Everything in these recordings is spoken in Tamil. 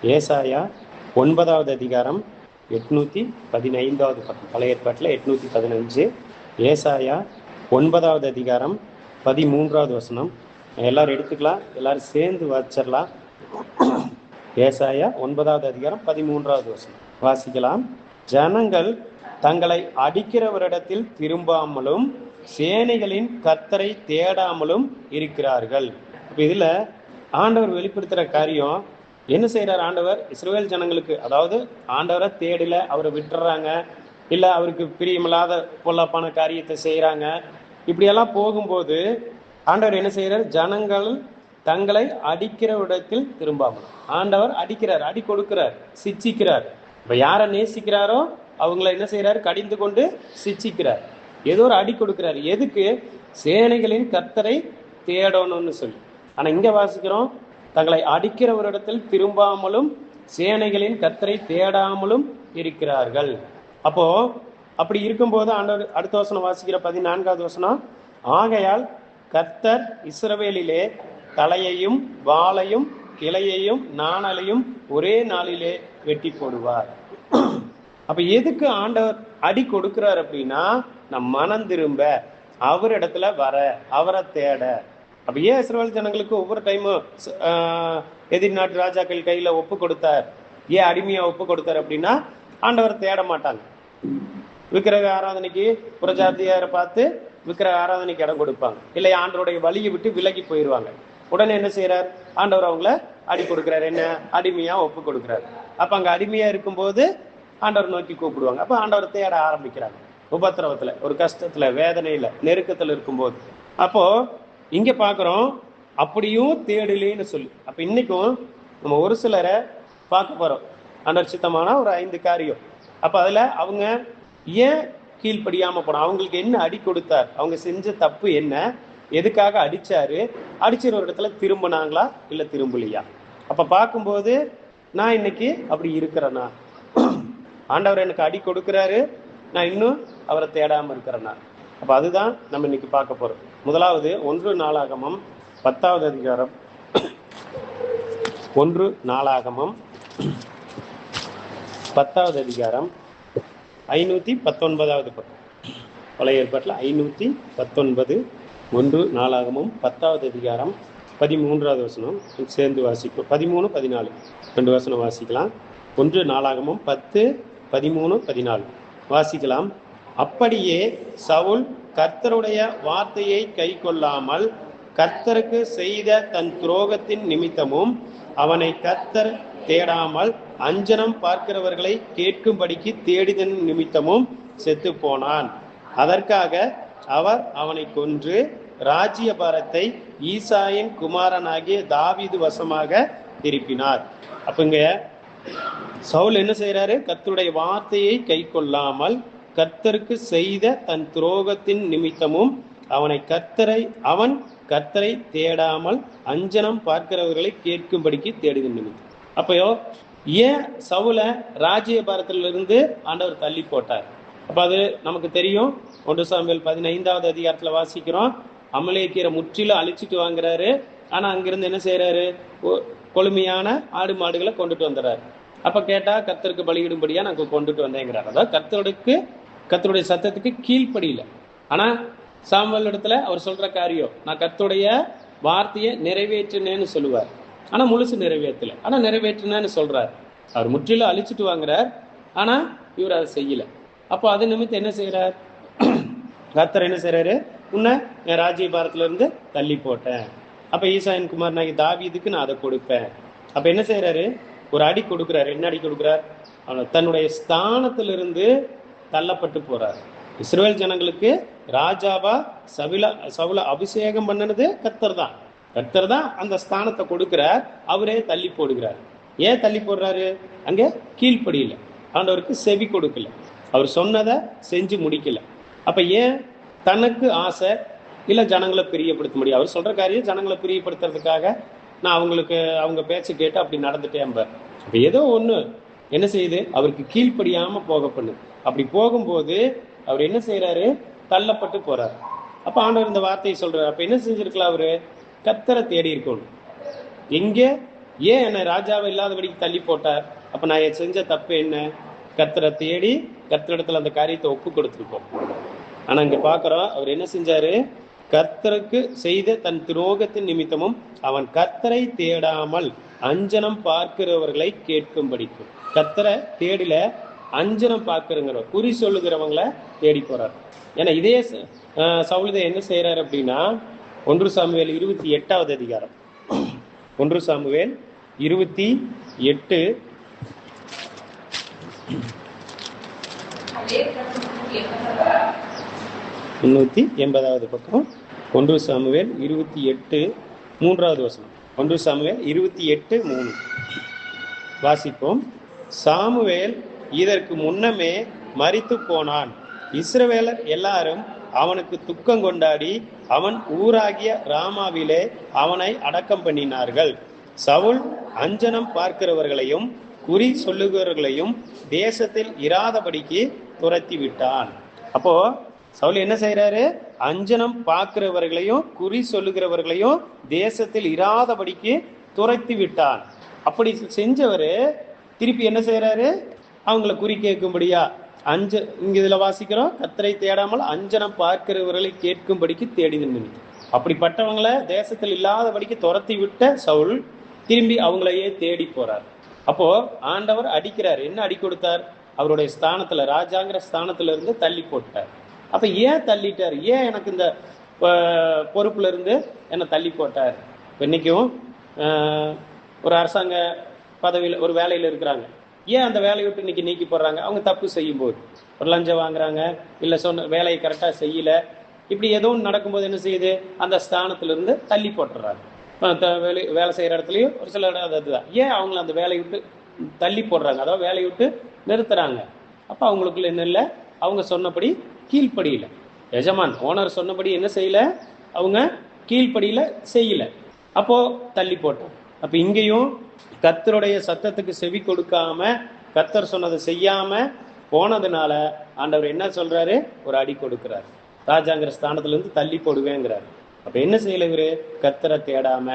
ஏசாயா 9வது அதிகாரம் 815வது பக்கம். பழைய ஏற்பாட்டில் 815. ஏசாயா 9வது அதிகாரம் 13வது வசனம். எல்லாரும் எடுத்துக்கலாம், எல்லாரும் சேர்ந்து வாசிச்சிடலாம். ஏசாயா 9வது அதிகாரம் 13வது வசனம் வாசிக்கலாம். ஜனங்கள் தங்களை அடிக்கிறவரிடத்தில் திரும்பாமலும் சேனைகளின் கர்த்தரை தேடாமலும் இருக்கிறார்கள். இதுல ஆண்டவர் வெளிப்படுத்துற காரியம் என்ன செய்யறார்? ஆண்டவர் இஸ்ரவேல் ஜனங்களுக்கு, அதாவது ஆண்டவரை தேடல, அவரை விட்டுறாங்க, இல்ல அவருக்கு பிரியமில்லாத பொல்லாப்பான காரியத்தை செய்யறாங்க. இப்படியெல்லாம் போகும்போது ஆண்டவர் என்ன செய்யறார்? ஜனங்கள் தங்களை அடிக்கிற இடத்தில் திரும்பாமல். ஆண்டவர் அடிக்கிறார், அடி கொடுக்கிறார், சிச்சிக்கிறார். இப்ப யாரை நேசிக்கிறாரோ அவங்கள என்ன செய்யறாரு? கடிந்து கொண்டு சிச்சிக்கிறார். ஏதோ ஒரு அடி கொடுக்கிறார். எதுக்கு? சேனைகளின் கர்த்தரை தேடணும்னு சொல்லி. ஆனா இங்க வாசிக்கிறோம், தங்களை அடிக்கிற ஒரு இடத்தில் திரும்பாமலும் சேனைகளின் கர்த்தரை தேடாமலும் இருக்கிறார்கள். அப்போ அப்படி இருக்கும்போது ஆண்டவர் அடுத்த வசனம் வாசிக்கிற 14வது வசனம், ஆகையால் கர்த்தர் இஸ்ரவேலிலே தலையையும் வாளையும் கிளையையும் நாணலையும் ஒரே நாளிலே வெட்டி போடுவார். அப்ப எதுக்கு ஆண்டவர் அடி கொடுக்கிறார் அப்படின்னா, நம் மனம் திரும்ப, அவரிடத்துல வர, அவரை தேட. அப்ப ஏன் இஸ்ரவேல் ஜனங்களுக்கு ஒவ்வொரு டைமும் எதிர் நாட்டு ராஜாக்கள் கையில ஒப்பு கொடுத்தார்? ஏன் அடிமையா ஒப்பு கொடுத்தார் அப்படின்னா, ஆண்டவர் தேட மாட்டாங்க. விக்கிரக ஆராதனைக்கு புரஜாதியாரை பார்த்து விக்கிரக ஆராதனைக்கு இடம் கொடுப்பாங்க, இல்லை ஆண்டவருடைய வழியை விட்டு விலகி போயிடுவாங்க. உடனே என்ன செய்யறார்? ஆண்டவர் அவங்கள அடி கொடுக்கிறார். என்ன? அடிமையா ஒப்பு கொடுக்கிறார். அப்ப அங்க அடிமையா இருக்கும்போது ஆண்டவர் நோக்கி கூப்பிடுவாங்க. அப்ப ஆண்டவர் தேட ஆரம்பிக்கிறாங்க. உபத்திரவத்துல, ஒரு கஷ்டத்துல, வேதனையில, நெருக்கத்துல இருக்கும்போது. அப்போ இங்க பாக்குறோம், அப்படியும் தேடலேன்னு சொல்லி. அப்ப இன்னைக்கும் நம்ம ஒரு சிலரை பார்க்க போறோம். ஆண்டவர் சித்தமான ஒரு 5 காரியம். அப்ப அதுல அவங்க ஏன் கீழ்ப்படியாம போனோம்? அவங்களுக்கு என்ன அடி கொடுத்தார்? அவங்க செஞ்ச தப்பு என்ன? எதுக்காக அடிச்சாரு? அடிச்சிற ஒரு இடத்துல திரும்பினாங்களா இல்ல திரும்பலையா? அப்ப பார்க்கும்போது நான் இன்னைக்கு அப்படி இருக்கிறேனா? ஆண்டவர் எனக்கு அடி கொடுக்கிறாரு, நான் இன்னும் அவரை தேடாம இருக்கிறேனா? அப்ப அதுதான் நம்ம இன்னைக்கு பார்க்க போறோம். முதலாவது 1 நாளாகமம் 10வது அதிகாரம். 1 நாளாகமம் 10வது அதிகாரம் 519வது பக்கம். பழைய ஏற்பாட்டில் 519. 1 நாளாகமம் 10வது அதிகாரம் 13வது வசனம் சேர்ந்து வாசிப்போம். 13, 14 2 வசனம் வாசிக்கலாம். 1 நாளாகமம் 10, 13, 14 வாசிக்கலாம். அப்படியே சவுல் கர்த்தருடைய வார்த்தையை கை கொள்ளாமல் கர்த்தருக்கு செய்த தன் துரோகத்தின் நிமித்தமும் அவனை கர்த்தர் தேடாமல் அஞ்சனம் பார்க்கிறவர்களை கேட்கும்படிக்கு தேடிதன் நிமித்தமும் செத்து போனான். அதற்காக அவர் அவனை கொன்று ராஜ்யபாரத்தை ஈசாயின் குமாரனாகிய தாவீது வசமாக திருப்பினார். அப்பங்க சவுல் என்ன செய்யறாரு? கர்த்தருடைய வார்த்தையை கை கொள்ளாமல் கர்த்தருக்கு செய்த தன் துரோகத்தின் நிமித்தமும் அவன் கர்த்தரை தேடாமல் அஞ்சனம் பார்க்கிறவர்களை கேட்கும்படிக்கு தேடுகிற நிமித்தம். அப்போ ஏன் சவுல ராஜ்யபாரத்திலிருந்து ஆண்டவர் தள்ளி போட்டார்? அப்ப அது நமக்கு தெரியும். 1 சாமுவேல் 15வது அதிகாரத்துல வாசிக்கிறோம். அமலேக்கியரை முற்றிலும் அழிச்சிட்டு வாங்குறாரு. ஆனா அங்கிருந்து என்ன செய்யறாரு? கொழுமையான ஆடு மாடுகளை கொண்டுட்டு வந்துடுறாரு. அப்ப கேட்டா கர்த்தருக்கு பலியிடும்படியா நாங்க கொண்டுட்டு வந்தேங்கிறார். அதாவது கர்த்தருடைய சத்தத்துக்கு கீழ்ப்படியில. ஆனா சாமுவேல் இடத்துல அவர் சொல்ற காரியம், நான் கர்த்தருடைய வார்த்தையை நிறைவேற்றினேன்னு சொல்லுவார். ஆனா முழுசு நிறைவேற்றல. ஆனா நிறைவேற்றினேன்னு சொல்றாரு. அவர் முற்றிலும் அழிச்சிட்டு வாங்குறார். ஆனா இவர் அதை செய்யல. அப்போ அது நிமித்தம் என்ன செய்யறார்? கர்த்தர் என்ன செய்யறாரு? உன்னை என் ராஜ்யபாரத்துல இருந்து தள்ளி போட்டேன். அப்ப ஈசாயின் குமாரனாகி தாவீதுக்கு நான் அதை கொடுப்பேன். அப்ப என்ன செய்யறாரு? ஒரு அடி கொடுக்கிறார். என்ன அடி கொடுக்கிறார்? தன்னுடைய ஸ்தானத்திலிருந்து தள்ளப்பட்டு போறார். இஸ்ரவேல் ஜனங்களுக்கு ராஜாவா சவுல அபிஷேகம் பண்ணனது கர்த்தர் தான் அந்த ஸ்தானத்தை கொடுக்கிறார். அவரே தள்ளி போடுகிறார். ஏன் தள்ளி போடுறாரு? அங்க கீழ்ப்படியில, ஆண்டவருக்கு செவி கொடுக்கல, அவர் சொன்னதை செஞ்சு முடிக்கல. அப்ப ஏன்? தனக்கு ஆசை, இல்ல ஜனங்களை பிரியப்படுத்த முடியும். அவர் சொல்ற காரியம் ஜனங்களை பிரியப்படுத்துறதுக்காக நான் அவங்க பேச்சு கேட்டு அப்படி நடந்துட்டேன். அப்ப ஏதோ ஒண்ணு என்ன செய்யுது? அவருக்கு கீழ்ப்படியாம போக பண்ணுது. அப்படி போகும்போது அவர் என்ன செய்யறாரு? தள்ளப்பட்டு போறாரு. அப்ப ஆண்டவர் இந்த வார்த்தையை சொல்றாரு. அப்ப என்ன செஞ்சிருக்கலாம்? அவரு கர்த்தரை தேடி இருக்கணும். எங்கே ஏன் என்னை ராஜாவை இல்லாதபடிக்கு தள்ளி போட்டார்? அப்ப நான் செஞ்ச தப்பு என்ன? கர்த்தரை தேடி கர்த்தரிடத்துல அந்த காரியத்தை ஒப்பு கொடுத்துருக்கோம். ஆனா இங்க பாக்குறோம், அவர் என்ன செஞ்சாரு? கர்த்தருக்கு செய்த தன் துரோகத்தின் நிமித்தமும் அவன் கர்த்தரை தேடாமல் அஞ்சனம் பார்க்கிறவர்களை கேட்கும்படிக்கும். கர்த்தரை தேடில, அஞ்சனம் பார்க்கிறவங்க, குறி சொல்லுகிறவங்களை தேடி போறார். ஏன்னா இதே சவுல் என்ன செய்யறாரு அப்படின்னா, 1 சாமுவேல் 28வது அதிகாரம், 1 சாமுவேல் 28 380வது பக்கம், 1 சாமுவேல் 28 3வது வசனம். 1 சாமுவேல் 28:3 வாசிப்போம். சாமுவேல் இதற்கு முன்னமே மரித்து போனான். இஸ்ரவேலர் எல்லாரும் அவனுக்கு துக்கம் கொண்டாடி அவன் ஊராகிய ராமாவிலே அவனை அடக்கம் பண்ணினார்கள். சவுல் அஞ்சனம் பார்க்கிறவர்களையும் குறி சொல்லுகிறவர்களையும் தேசத்தில் இராதபடிக்கு துரத்தி விட்டான். அப்போ சவுல் என்ன செய்யறாரு? அஞ்சனம் பார்க்கிறவர்களையும் குறி சொல்லுகிறவர்களையும் தேசத்தில் இராதபடிக்கு துரத்தி விட்டான். அப்படி செஞ்சவரு திருப்பி என்ன செய்யறாரு? அவங்கள குறி கேட்கும்படியா இங்க இதுல வாசிக்கிறோம், கர்த்தரை தேடாமல் அஞ்சனம் பார்க்கிறவர்களை கேட்கும்படிக்கு தேடினு. அப்படிப்பட்டவங்களை தேசத்தில் இல்லாதபடிக்கு துரத்தி விட்ட சவுல் திரும்பி அவங்களையே தேடி போறார். அப்போ ஆண்டவர் அடிக்கிறார். என்ன அடி கொடுத்தார்? அவருடைய ஸ்தானத்துல, ராஜாங்கிற ஸ்தானத்துல இருந்து தள்ளி போட்டார். அப்ப ஏன் தள்ளிட்டார்? ஏன் எனக்கு இந்த பொறுப்புல இருந்து என்னை தள்ளி போட்டார்? இன்னைக்கும் ஒரு அரசாங்க பதவியில் ஒரு வேலையில இருக்கிறாங்க. ஏன் அந்த வேலையை விட்டு இன்னைக்கு நீக்கி போடுறாங்க? அவங்க தப்பு செய்யும் போது, ஒரு லஞ்சம் வாங்குறாங்க, இல்ல சொன்ன வேலையை கரெக்டா செய்யல, இப்படி ஏதோ ஒன்று நடக்கும்போது என்ன செய்யுது? அந்த ஸ்தானத்துல இருந்து தள்ளி போட்டுறாங்க. வேலை செய்யற இடத்துலயும் ஒரு சில இடம் அதுதான். ஏன் அவங்கள அந்த வேலையை விட்டு தள்ளி போடுறாங்க? அதாவது வேலையை விட்டு நிறுத்துறாங்க. அப்ப அவங்களுக்குள்ள என்ன இல்லை? அவங்க சொன்னபடி கீழ்ப்படியில, எஜமான் ஓனர் சொன்னபடி என்ன செய்யல? அவங்க கீழ்ப்படியில செய்யல. அப்போ தள்ளி போட்டோம். அப்ப இங்கேயும் கர்த்தருடைய சத்தத்துக்கு செவி கொடுக்காம, கர்த்தர் சொன்னதை செய்யாம போனதுனால ஆண்டவர் என்ன சொல்றாரு? ஒரு அடி கொடுக்கிறார். ராஜாங்கிற ஸ்தானத்துல இருந்து தள்ளி போடுவேங்கிறாரு. அப்ப என்ன செய்யல இவரு? கர்த்தரை தேடாம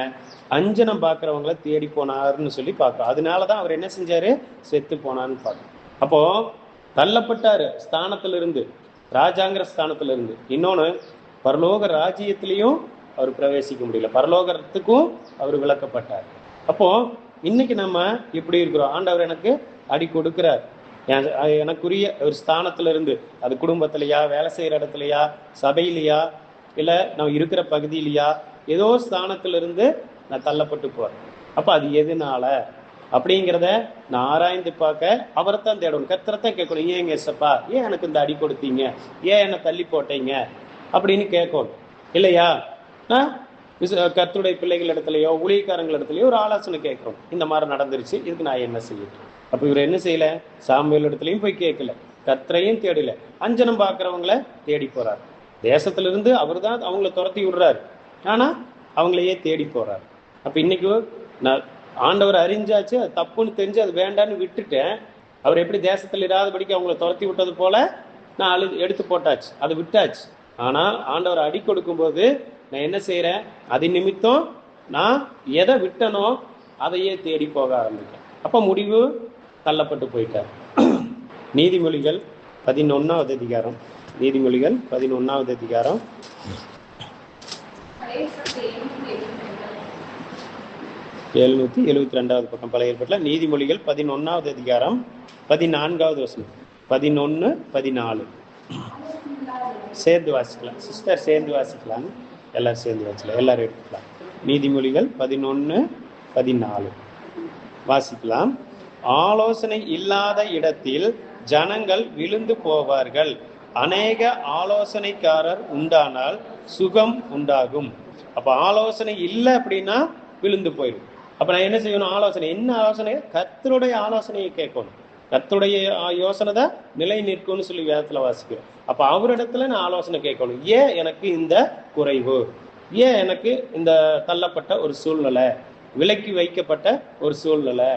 அஞ்சனம் பார்க்கிறவங்களை தேடி போனாருன்னு சொல்லி பார்க்கிறோம். அதனாலதான் அவர் என்ன செஞ்சாரு? செத்து போனான்னு பார்க்கணும். அப்போ தள்ளப்பட்டாரு ஸ்தானத்துல இருந்து, ராஜாங்கிற ஸ்தானத்துல இருந்து. இன்னொன்னு, பரலோக ராஜ்யத்திலையும் அவர் பிரவேசிக்க முடியல, பரலோகத்துக்கும் அவர் விளக்கப்பட்டார். அப்போ இன்னைக்கு நம்ம எப்படி இருக்கிறோம்? ஆண்டவர் எனக்கு அடி கொடுக்கிறார். எனக்குரிய ஒரு ஸ்தானத்துல இருந்து, அது குடும்பத்திலையா, வேலை செய்யற இடத்துலையா, சபையிலையா, இல்ல நான் இருக்கிற பகுதியிலையா, ஏதோ ஸ்தானத்துல இருந்து நான் தள்ளப்பட்டு போறேன். அப்ப அது எதுனால அப்படிங்கிறத நான் ஆராய்ந்து பார்க்க அவரைத்தான் தேடணும், கர்த்தரைத்தான் கேட்கணும். ஏன் ஏசப்பா, ஏன் எனக்கு இந்த அடி கொடுத்தீங்க? ஏன் என்னை தள்ளி போட்டீங்க அப்படின்னு கேட்கணும். இல்லையா? கர்த்தருடைய பிள்ளைகள் இடத்துலையோ ஊழியக்காரங்கள் இடத்துலையோ ஒரு ஆலோசனை கேட்கிறோம். இந்த மாதிரி நடந்துருச்சு, இதுக்கு நான் என்ன செய்யணும்? அப்ப இவர் என்ன செய்யல? சாமுவேல் இடத்துலையும் போய் கேட்கல, கர்த்தரையும் தேடல, அஞ்சனம் பார்க்கிறவங்கள தேடி போறார். தேசத்துல இருந்து அவர் தான் அவங்கள துரத்தி விடுறாரு, ஆனா அவங்களையே தேடி போறாரு. அப்ப இன்னைக்கு நான் ஆண்டவர் அறிஞ்சாச்சு, அது தப்புன்னு தெரிஞ்சு அது வேண்டான்னு விட்டுட்டேன். அவர் எப்படி தேசத்துல இராதபடிக்கு அவங்கள துரத்தி விட்டது போல நான் எடுத்து போட்டாச்சு, அதை விட்டாச்சு. ஆனா ஆண்டவர் அடி கொடுக்கும்போது நான் என்ன செய்யறேன்? அது நிமித்தம் நான் எதை விட்டனோ அதையே தேடி போக ஆரம்பிக்கிறேன். அப்ப முடிவு தள்ளப்பட்டு போயிட்டார். நீதிமொழிகள் 11வது அதிகாரம், நீதிமொழிகள் 11வது அதிகாரம் 772வது பக்கம் பழைய ஏற்பாட்டில் நீதிமொழிகள் 11வது அதிகாரம் 14வது வசனம், 11, 14 சேர்ந்து வாசிக்கலாம். சிஸ்டர் சேர்ந்து வாசிக்கலாம், எல்லாரும் சேர்ந்து வாசிக்கலாம், எல்லாரும் எடுத்துக்கலாம். நீதிமொழிகள் 11, 14 வாசிக்கலாம். ஆலோசனை இல்லாத இடத்தில் ஜனங்கள் விழுந்து போவார்கள், அநேக ஆலோசனைக்காரர் உண்டானால் சுகம் உண்டாகும். அப்ப ஆலோசனை இல்லை அப்படின்னா விழுந்து போயிடும். அப்ப நான் என்ன செய்யணும்? ஆலோசனை, என்ன ஆலோசனை? கர்த்தருடைய ஆலோசனையை கேட்கணும். கர்த்தருடைய யோசனை தான் நிலை நிற்கும்னு சொல்லி வேதத்துல வாசிக்கிறோம். அப்ப அவரிடத்துல நான் ஆலோசனை கேட்கணும். ஏன் எனக்கு இந்த குறைவு? ஏன் எனக்கு இந்த தள்ளப்பட்ட ஒரு சூழ்நிலை, விலக்கி வைக்கப்பட்ட ஒரு சூழ்நிலை,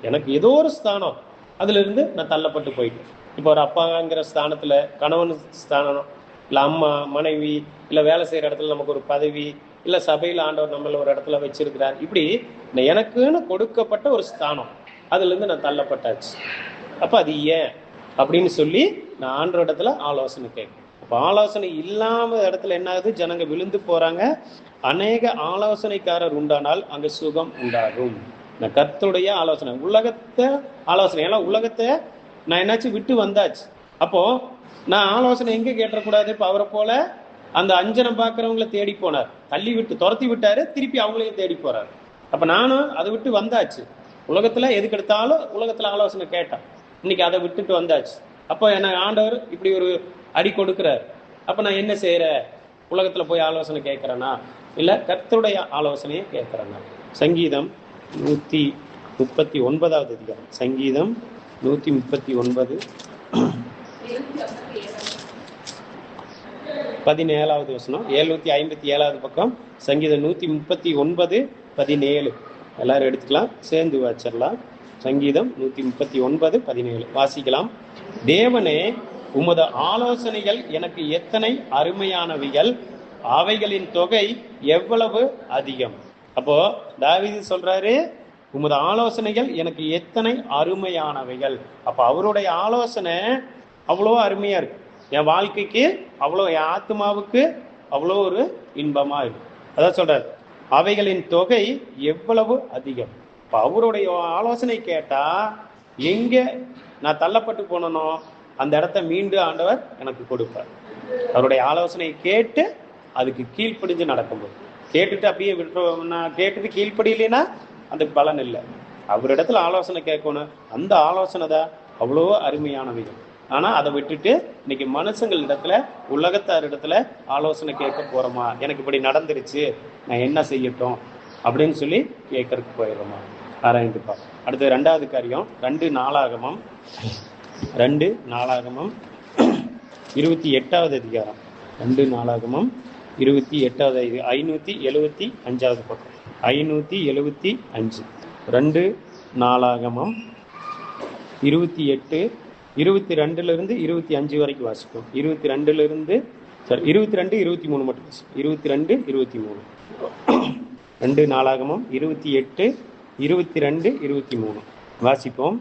எனக்கு ஏதோ ஒரு ஸ்தானம் அதுல இருந்து நான் தள்ளப்பட்டு போயிட்டேன். இப்போ ஒரு அப்பாங்கிற ஸ்தானத்துல, கணவன் ஸ்தானம், இல்லை அம்மா, மனைவி, இல்லை வேலை செய்யற இடத்துல நமக்கு ஒரு பதவி, இல்லை சபையில் ஆண்டவர் நம்மள ஒரு இடத்துல வச்சிருக்கிறார். இப்படி எனக்குன்னு கொடுக்கப்பட்ட ஒரு ஸ்தானம், அதுலேருந்து நான் தள்ளப்பட்டாச்சு. அப்போ அது ஏன் அப்படின்னு சொல்லி நான் ஆண்டவர் இடத்துல ஆலோசனை கேட்குறேன். அப்போ ஆலோசனை இல்லாம இடத்துல என்ன ஆகுது, ஜனங்க விழுந்து போறாங்க. அநேக ஆலோசனைக்காரர் உண்டானால் அங்கே சுகம் உண்டாகும். நான் கர்த்தருடைய ஆலோசனை, உலகத்தை ஆலோசனை, ஏன்னா உலகத்தை நான் என்னாச்சு விட்டு வந்தாச்சு. அப்போ நான் ஆலோசனை எங்க கேட்டக்கூடாது. இப்போ அவரை போல அந்த அஞ்சனம் பார்க்குறவங்களை தேடி போனார், தள்ளி விட்டு துரத்தி விட்டாரு, திருப்பி அவங்களையும் தேடி போறாரு. அப்ப நானும் அதை விட்டு வந்தாச்சு. உலகத்துல எதுக்கு எடுத்தாலும் உலகத்துல ஆலோசனை கேட்டான், இன்னைக்கு அதை விட்டுட்டு வந்தாச்சு. அப்போ என்ன ஆண்டவர் இப்படி ஒரு அடி கொடுக்குறாரு. அப்ப நான் என்ன செய்யறேன், உலகத்துல போய் ஆலோசனை கேட்கிறேன்னா இல்ல கர்த்தருடைய ஆலோசனையை கேட்கிறேன்னா? சங்கீதம் 139வது அதிகாரம், சங்கீதம் 139 17வது வசனம், 757வது பக்கம், சங்கீதம் 139:17. எல்லாரும் எடுத்துக்கலாம், சேர்ந்து வச்சிடலாம். சங்கீதம் 139:17 வாசிக்கலாம். தேவனே, உமது ஆலோசனைகள் எனக்கு எத்தனை அருமையானவைகள், அவைகளின் தொகை எவ்வளவு அதிகம். அப்போ தாவீது சொல்றாரு, உமது ஆலோசனைகள் எனக்கு எத்தனை அருமையானவைகள். அப்ப அவருடைய ஆலோசனை அவ்வளோ அருமையா இருக்கு, என் வாழ்க்கைக்கு அவ்வளோ, என் ஆத்மாவுக்கு அவ்வளோ ஒரு இன்பமா இருக்கு. அதான் சொல்றாரு, அவைகளின் தொகை எவ்வளவு அதிகம். இப்போ அவருடைய ஆலோசனை கேட்டா எங்க நான் தள்ளப்பட்டு போனனோ அந்த இடத்த மீண்டும் ஆண்டவர் எனக்கு கொடுப்பார். அவருடைய ஆலோசனை கேட்டு அதுக்கு கீழ்ப்படிஞ்சு நடக்கும்போது, கேட்டுட்டு அப்படியே விட்டுருவோம், நான் கேட்டுட்டு கீழ்ப்படியிலேன்னா அதுக்கு பலன் இல்லை. அவரிடத்துல ஆலோசனை கேட்கணும், அந்த ஆலோசனை தான் அவ்வளோ அருமையானவைகள். ஆனா அதை விட்டுட்டு இன்னைக்கு மனுஷங்கள் இடத்துல, உலகத்தார் இடத்துல ஆலோசனை கேட்க போறோமா, எனக்கு இப்படி நடந்துருச்சு நான் என்ன செய்யட்டும் அப்படின்னு சொல்லி கேட்கறதுக்கு போயிடுறோமா, ஆராய்ந்துப்பா. அடுத்து 2வது காரியம், 2 நாளாகமம் 28வது அதிகாரம், 2 நாளாகமம் 28வது 575வது பக்கம், 575. 2 நாளாகமம் 28 22 25 வரைக்கும் வாசிப்போம். 22 23 மட்டும் வாசிப்போம். 22 23. 2 நாளாகமம் 28 22 23 வாசிப்போம்.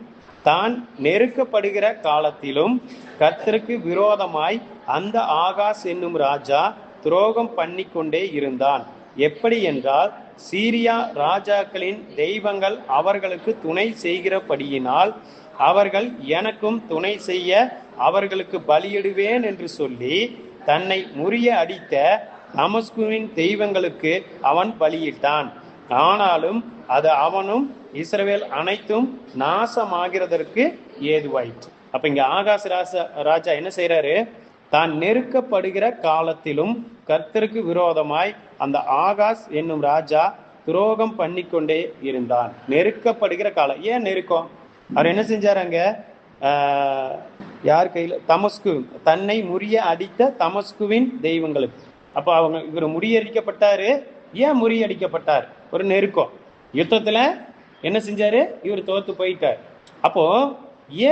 தான் நெருக்கப்படுகிற காலத்திலும் கர்த்தருக்கு விரோதமாய் அந்த ஆகாஸ் என்னும் ராஜா துரோகம் பண்ணிக்கொண்டே இருந்தான். எப்படி என்றால், சீரியா ராஜாக்களின் தெய்வங்கள் அவர்களுக்கு துணை செய்கிறபடியினால் அவர்கள் எனக்கும் துணை செய்ய அவர்களுக்கு பலியிடுவேன் என்று சொல்லி தன்னை முறிய அடித்த தமஸ்குவின் தெய்வங்களுக்கு அவன் பலியிட்டான். ஆனாலும் அது அவனும் இஸ்ரவேல் அனைத்தும் நாசமாகிறதற்கு ஏதுவாயிற்று. அப்ப இங்க ஆகாஸ் ராஜா என்ன செய்யறாரு, தான் நெருக்கப்படுகிற காலத்திலும் கர்த்தருக்கு விரோதமாய் அந்த ஆகாஸ் என்னும் ராஜா துரோகம் பண்ணிக்கொண்டே இருந்தான். நெருக்கப்படுகிற காலம், ஏன் நெருக்கம், அவர் என்ன செஞ்சாராங்க, யார் கையில, தமஸ்கு, தன்னை முறிய அடித்த தமஸ்குவின் தெய்வங்களுக்கு. அப்ப அவங்க இவர் முறியடிக்கப்பட்டாரு. ஏன் முறியடிக்கப்பட்டார், ஒரு நெருக்கம். யுத்தத்துல என்ன செஞ்சாரு, இவர் தோத்து போயிட்டார். அப்போ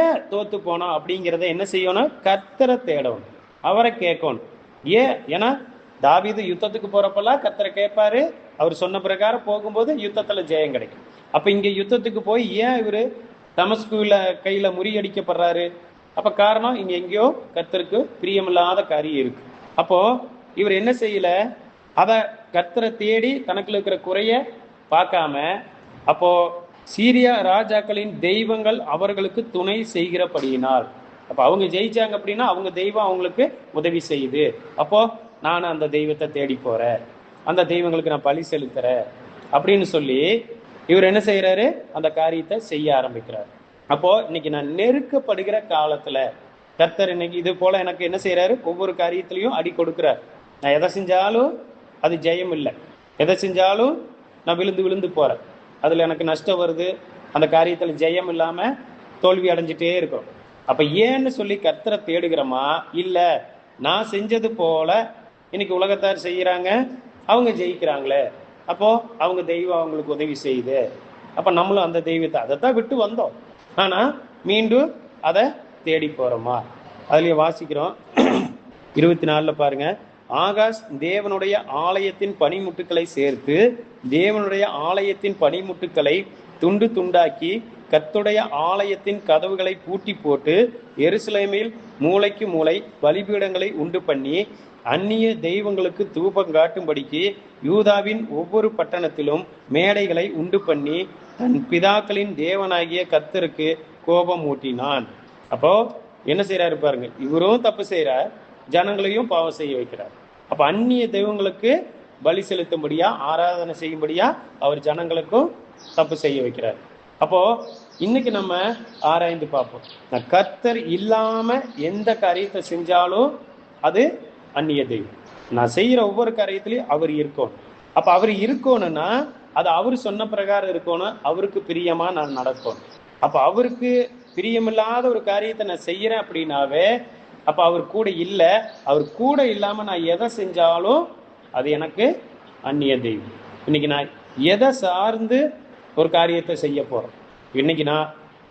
ஏன் தோத்து போனோம் அப்படிங்கிறத என்ன செய்யணும், கர்த்தரை தேடணும், அவரை கேட்கணும். ஏன்னா தாவீது யுத்தத்துக்கு போறப்பெல்லாம் கர்த்தரை கேட்பாரு, அவர் சொன்ன பிரகாரம் போகும்போது யுத்தத்துல ஜெயம் கிடைக்கும். அப்ப இங்க யுத்தத்துக்கு போய் ஏன் இவரு தமஸ்குல கையில முறியடிக்கப்படுறாரு, அப்ப காரணம் இங்க எங்கேயோ கர்த்தருக்கு பிரியமில்லாத காரியம் இருக்கு. அப்போ இவர் என்ன செய்யல, அத கர்த்தரை தேடி தனக்குள்ள இருக்கிற குறைய பார்க்காம, அப்போ சீரியா ராஜாக்களின் தெய்வங்கள் அவர்களுக்கு துணை செய்கிறபடியினால், அப்ப அவங்க ஜெயிச்சாங்க அப்படின்னா அவங்க தெய்வம் அவங்களுக்கு உதவி செய்யுது. அப்போ நான் அந்த தெய்வத்தை தேடி போறேன், அந்த தெய்வங்களுக்கு நான் பலி செலுத்துறேன் அப்படின்னு சொல்லி இவர் என்ன செய்யறாரு, அந்த காரியத்தை செய்ய ஆரம்பிக்கிறார். அப்போ இன்னைக்கு நான் நெருக்கப்படுகிற காலத்துல கர்த்தர் இன்னைக்கு இது போல எனக்கு என்ன செய்யறாரு, ஒவ்வொரு காரியத்திலையும் அடி கொடுக்கிறார். நான் எதை செஞ்சாலும் அது ஜெயம் இல்லை, எதை செஞ்சாலும் நான் விழுந்து விழுந்து போறேன், அதுல எனக்கு நஷ்டம் வருது, அந்த காரியத்துல ஜெயம் இல்லாம தோல்வி அடைஞ்சிட்டே இருக்கும். அப்ப ஏன்னு சொல்லி கர்த்தரை தேடுகிறோமா, இல்ல நான் செஞ்சது போல இன்னைக்கு உலகத்தார் செய்யறாங்க, அவங்க ஜெயிக்கிறாங்களே, அப்போ அவங்க தெய்வம் அவங்களுக்கு உதவி செய்யுது, அப்ப நம்மளும் அந்த தெய்வத்தை அதைத்தான் விட்டு வந்தோம், ஆனா மீண்டும் அதை தேடி போறோமா. அதுலயே வாசிக்கிறோம் 24 பாருங்க, ஆகாஷ் தேவனுடைய ஆலயத்தின் பனிமுட்டுக்களை சேர்த்து தேவனுடைய ஆலயத்தின் பனிமுட்டுக்களை துண்டு துண்டாக்கி கர்த்தருடைய ஆலயத்தின் கதவுகளை பூட்டி போட்டு எருசலேமில் மூலைக்கு மூலை பலிபீடங்களை உண்டு பண்ணி அந்நிய தெய்வங்களுக்கு தூபம் காட்டும்படிக்கு யூதாவின் ஒவ்வொரு பட்டணத்திலும் மேடைகளை உண்டு பண்ணி தன் பிதாக்களின் தேவனாகிய கர்த்தருக்கு கோபம் ஊட்டினான். அப்போ என்ன செய்யறாரு பாருங்க, இவரும் தப்பு செய்யறார், ஜனங்களையும் பாவம் செய்ய வைக்கிறார். அப்ப அந்நிய தெய்வங்களுக்கு பலி செலுத்தும்படியா ஆராதனை செய்யும்படியா அவர் ஜனங்களுக்கும் தப்பு செய்ய வைக்கிறார். அப்போ இன்னைக்கு நம்ம ஆராய்ந்து பார்ப்போம். கர்த்தர் இல்லாம எந்த காரியத்தை செஞ்சாலும் அது அந்நிய தெய்வம். நான் செய்யற ஒவ்வொரு காரியத்திலையும் அவர் இருக்கணும். அப்ப அவர் இருக்கணும்னா அது அவர் சொன்ன பிரகாரம் இருக்கணும், அவருக்கு பிரியமா நான் நடக்கணும். அப்ப அவருக்கு பிரியமில்லாத ஒரு காரியத்தை நான் செய்யறேன் அப்படின்னாவே அப்ப அவர் கூட இல்லை. அவர் கூட இல்லாம நான் எதை செஞ்சாலும் அது எனக்கு அந்நிய தெய்வம். இன்னைக்கு நான் எதை சார்ந்து ஒரு காரியத்தை செய்ய போறேன்? இன்னைக்கு நான்